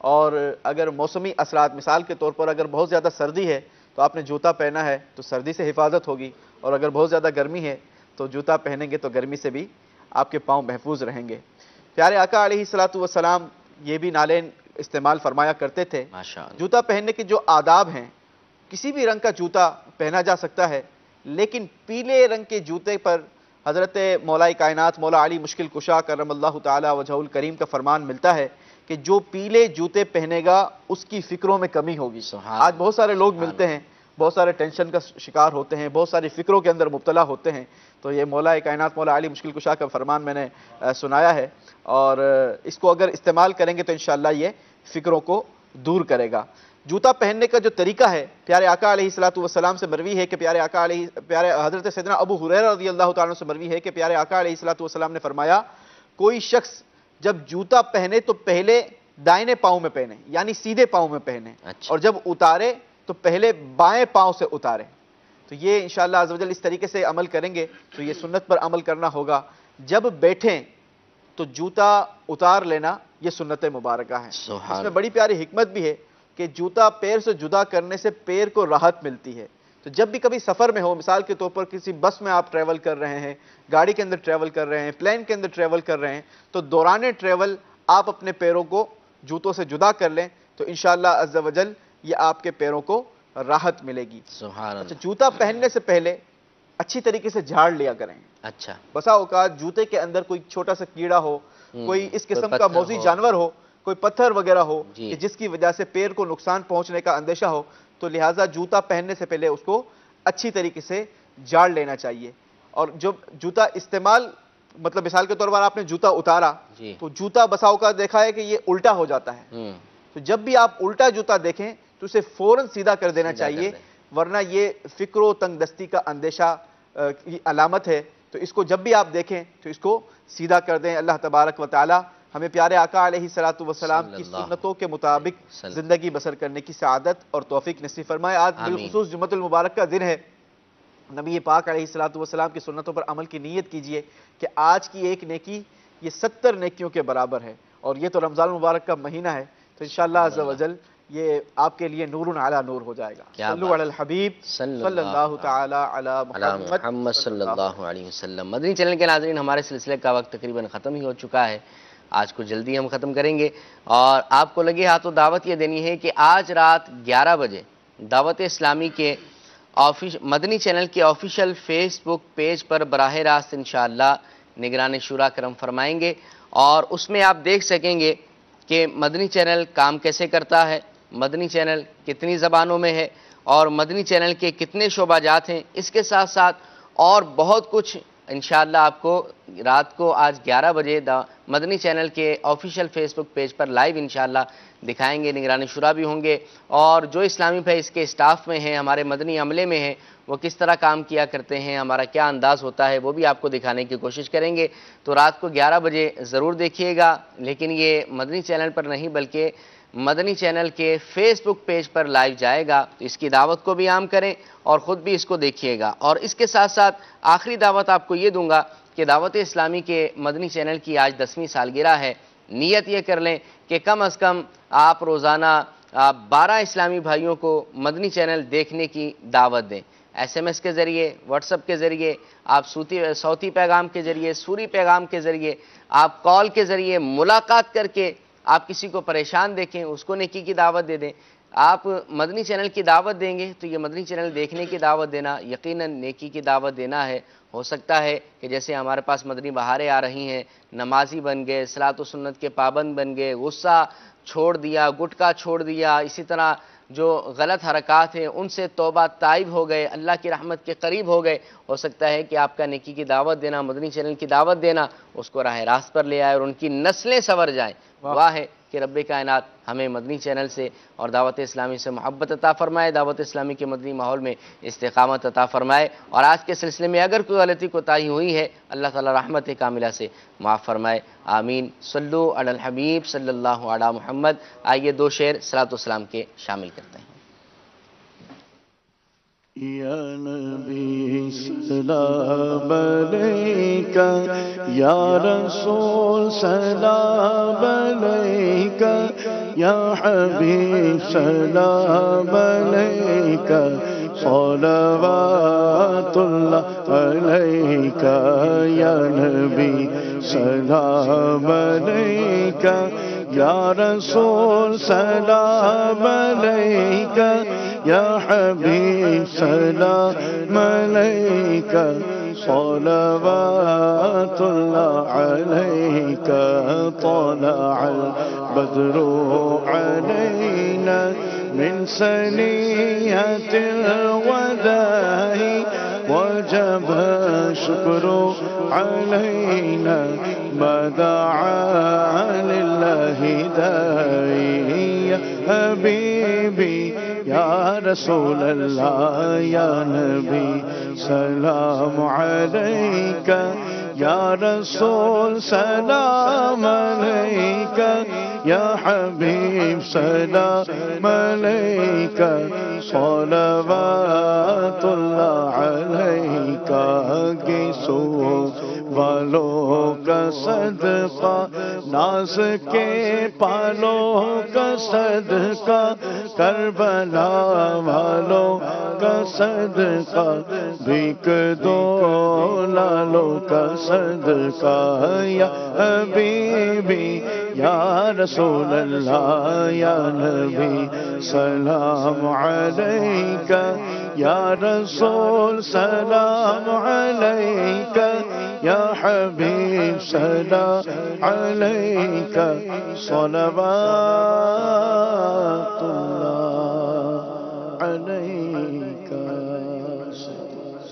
اور اگر موسمی اثرات، مثال کے طور پر اگر بہت زیادہ سردی ہے تو آپ نے جوتا پہنا ہے تو سردی سے حفاظت ہوگی، اور اگر بہت زیادہ گرمی ہے تو جوتا پہنیں گے تو گرمی سے بھی آپ کے پاؤں محفوظ رہیں گے۔ پیارے آقا علیہ السلام یہ بھی نالین استعمال فرمایا کرتے تھے۔ جوتا پہننے کے جو آداب ہیں، کسی بھی رنگ کا جوتا پہنا جا سکتا ہے، لیکن پیلے رنگ کے جوتے پر حضرت مولا کائنات مولا علی مشکل کشا کرم اللہ تعالی وجہہ الکریم کا فرمان ملتا ہے کہ جو پیلے جوتے پہنے گا اس کی فکروں میں کمی ہوگی۔ آج بہت سارے لوگ ملتے ہیں، بہت سارے ٹینشن کا شکار ہوتے ہیں، بہت ساری فکروں کے اندر مبتلا ہوتے ہیں، تو یہ مولا کائنات مولا علی مشکل کشا کا فرمان میں نے سنایا ہے، اور اس کو اگر استعمال کریں گے تو انشاءاللہ یہ فکروں کو دور کرے گا۔ جوتا پہننے کا جو طریقہ ہے، پیارے آقا علیہ السلام سے مروی ہے کہ پیارے حضرت سیدنا ابو ہریرہ رضی اللہ تعالیٰ عنہ سے مروی ہے کہ پیارے آقا علیہ السلام نے فرمایا، کوئی شخص جب جوتا پہنے تو پہلے دائیں پاؤں میں پہنے، یعنی سیدھے پاؤں میں پہنے، اور جب اتارے تو پہلے بائیں پاؤں سے اتارے۔ تو یہ انشاءاللہ عز و جل اس طریقے سے عمل کریں گے تو یہ سنت پر عمل کرنا ہوگا۔ جب بیٹھیں تو جوتا اتار لینا یہ سنت مبارکہ ہے۔ اس میں بڑی پیاری حکمت بھی ہے کہ جوتا پیر سے جدا کرنے سے پیر کو راحت ملتی ہے۔ تو جب بھی کبھی سفر میں ہو، مثال کے طور پر کسی بس میں آپ ٹریول کر رہے ہیں، گاڑی کے اندر ٹریول کر رہے ہیں، پلین کے اندر ٹریول کر رہے ہیں، تو دوران ٹریول آپ اپنے پیروں کو جوتوں سے جدا کر لیں تو انشاءاللہ عز و جل یہ آپ کے پیروں کو راحت ملے گی۔ اچھا، جوتا پہننے سے پہلے اچھی طریقے سے جھاڑ لیا کریں۔ اچھا، بسا اوقات جوتے کے اندر کوئی چھوٹا سا کیڑا ہو، کوئی اس قسم کا موذی جانور ہو، کوئی پتھر وغیرہ ہو کہ جس کی وجہ سے پیر کو نقصان پہنچنے کا اندیشہ ہو، تو لہٰذا جوتا پہننے سے پہلے اس کو اچھی طریقے سے جھاڑ لینا چاہیے۔ اور جب جوتا استعمال، مطلب مثال کے طور پر آپ نے جوتا اتارا تو جوتا بسا اوقات دیکھا ہے کہ یہ الٹا ہو جاتا ہے، تو جب بھی آپ الٹا جوتا دیکھیں تو اسے فوراً سیدھا کر دینا چاہیے، ورنہ یہ فکر و تنگ دستی کا اندیشہ کی علامت ہے۔ تو اس کو جب بھی آپ دیکھیں تو اس کو سیدھا کر دیں۔ اللہ تبارک و تعالی ہمیں پیارے آقا علیہ السلام کی سنتوں کے مطابق زندگی بسر کرنے کی سعادت اور توفیق نصیب فرمائے۔ آج بالخصوص جمعۃ المبارک کا دن ہے، نبی پاک علیہ السلام کی سنتوں پر عمل کی نیت کیجئے کہ آج کی ایک نیکی یہ 70 نیکیوں کے برابر ہے، اور یہ تو رمضان المبارک کا مہینہ ہے، تو انشاءاللہ عز و جل یہ آپ کے لیے نور علی نور ہو جائے گا۔ صلو علی الحبیب صلی اللہ تعالی علی محمد صلی اللہ علیہ وسلم۔ مدنی چینل کے ناظرین، ہمارے سلسلے کا وقت تقریباً ختم ہی ہو چکا ہے، آج کو جلدی ہم ختم کریں گے، اور آپ کو لگے ہاتھوں دعوت یہ دینی ہے کہ آج رات 11 بجے دعوت اسلامی کے مدنی چینل کے آفیشیل فیس بک پیج پر براہ راست انشاءاللہ نگران شورا کرم فرمائیں گے، اور اس میں آپ دیکھ سکیں گے کہ مدنی چینل کام کیسے کرتا ہے، مدنی چینل کتنی زبانوں میں ہے، اور مدنی چینل کے کتنے شعبہ جات ہیں۔ اس کے ساتھ ساتھ اور بہت کچھ انشاءاللہ آپ کو رات کو آج 11 بجے مدنی چینل کے آفیشیل فیس بک پیج پر لائیو انشاءاللہ دکھائیں گے۔ نگران شورا بھی ہوں گے، اور جو اسلامی بھائی اس کے اسٹاف میں ہیں، ہمارے مدنی عملے میں ہیں، وہ کس طرح کام کیا کرتے ہیں، ہمارا کیا انداز ہوتا ہے، وہ بھی آپ کو دکھانے کی کوشش کریں گے۔ تو رات کو 11 بجے ضرور دیکھیے گا، لیکن یہ مدنی چینل پر نہیں بلکہ مدنی چینل کے فیس بک پیج پر لائیو جائے گا، تو اس کی دعوت کو بھی عام کریں اور خود بھی اس کو دیکھیے گا۔ اور اس کے ساتھ ساتھ آخری دعوت آپ کو یہ دوں گا کہ دعوت اسلامی کے مدنی چینل کی آج 10ویں سالگرہ ہے۔ نیت یہ کر لیں کہ کم از کم آپ روزانہ 12 اسلامی بھائیوں کو مدنی چینل دیکھنے کی دعوت دیں۔ SMS کے ذریعے، واٹس ایپ کے ذریعے، آپ صوتی پیغام کے ذریعے، سوری پیغام کے ذریعے، آپ کال کے ذریعے ملاقات کر کے آپ کسی کو پریشان دیکھیں، اس کو نیکی کی دعوت دے دیں۔ آپ مدنی چینل کی دعوت دیں گے تو یہ مدنی چینل دیکھنے کی دعوت دینا یقیناً نیکی کی دعوت دینا ہے۔ ہو سکتا ہے کہ جیسے ہمارے پاس مدنی بہاریں آ رہی ہیں، نمازی بن گئے، صلاۃ و سنت کے پابند بن گئے، غصہ چھوڑ دیا، گٹکا چھوڑ دیا، اسی طرح جو غلط حرکات ہیں ان سے توبہ تائب ہو گئے، اللہ کی رحمت کے قریب ہو گئے۔ ہو سکتا ہے کہ آپ کا نیکی کی دعوت دینا، مدنی چینل کی دعوت دینا اس کو راہ راست پر لے آئے اور ان کی نسلیں سنور جائیں۔ دعا ہے کہ رب کائنات ہمیں مدنی چینل سے اور دعوت اسلامی سے محبت عطا فرمائے، دعوت اسلامی کے مدنی ماحول میں استقامت عطا فرمائے، اور آج کے سلسلے میں اگر کوئی غلطی کوتاہی ہوئی ہے اللہ تعالی رحمت کاملہ سے معاف فرمائے، آمین۔ صلو علی الحبیب صلی اللہ علی محمد۔ آئیے 2 شعر صلاۃ و سلام کے شامل کرتے ہیں۔ یا نبی سلام علیکہ، یا رسول سلام علیکہ، یا حبیب سلام علیکہ، صلوات اللہ علیکہ، یا نبی سلام علیکہ، یا رسول سلام علیکہ، یا حبیب سلام علیکہ، صلوات اللہ علیکہ، طلع البدر علینا من ثنیۃ الوداع، وجب الشکر علینا ما دعا للہ داعی، یا حبیبی یا رسول اللہ، یا نبی سلام علیکہ، یا رسول سلام علیکہ، یا حبیب سلام علیکہ، صلوات اللہ علیکہ، گیسو والوں کا صدقہ، ناز کے پالوں کا صدقہ، کربلا والوں کا صدقہ، بھیک دو لالوں کا صدقہ، یا حبیبی یا رسول اللہ، یا نبی سلام علیکہ، یا رسول سلام علیکہ، یا حبیب سلام علیکہ، صلوات اللہ علیکہ۔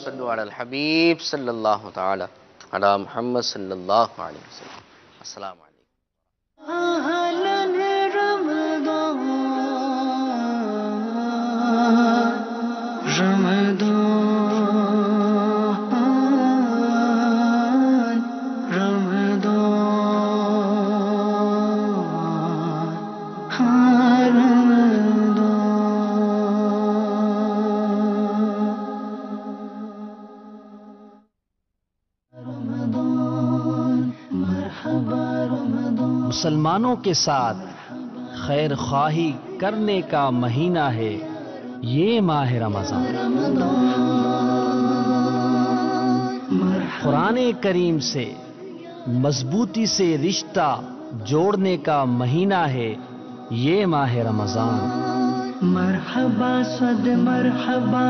صلو علی الحبیب صلی اللہ تعالی علی محمد صلی اللہ علیہ وسلم۔ السلام علیکم۔ مسلمانوں کے ساتھ خیر خواہی کرنے کا مہینہ ہے یہ ماہ رمضان۔ قرآن کریم سے مضبوطی سے رشتہ جوڑنے کا مہینہ ہے یہ ماہ رمضان۔ مرحبا صد مرحبا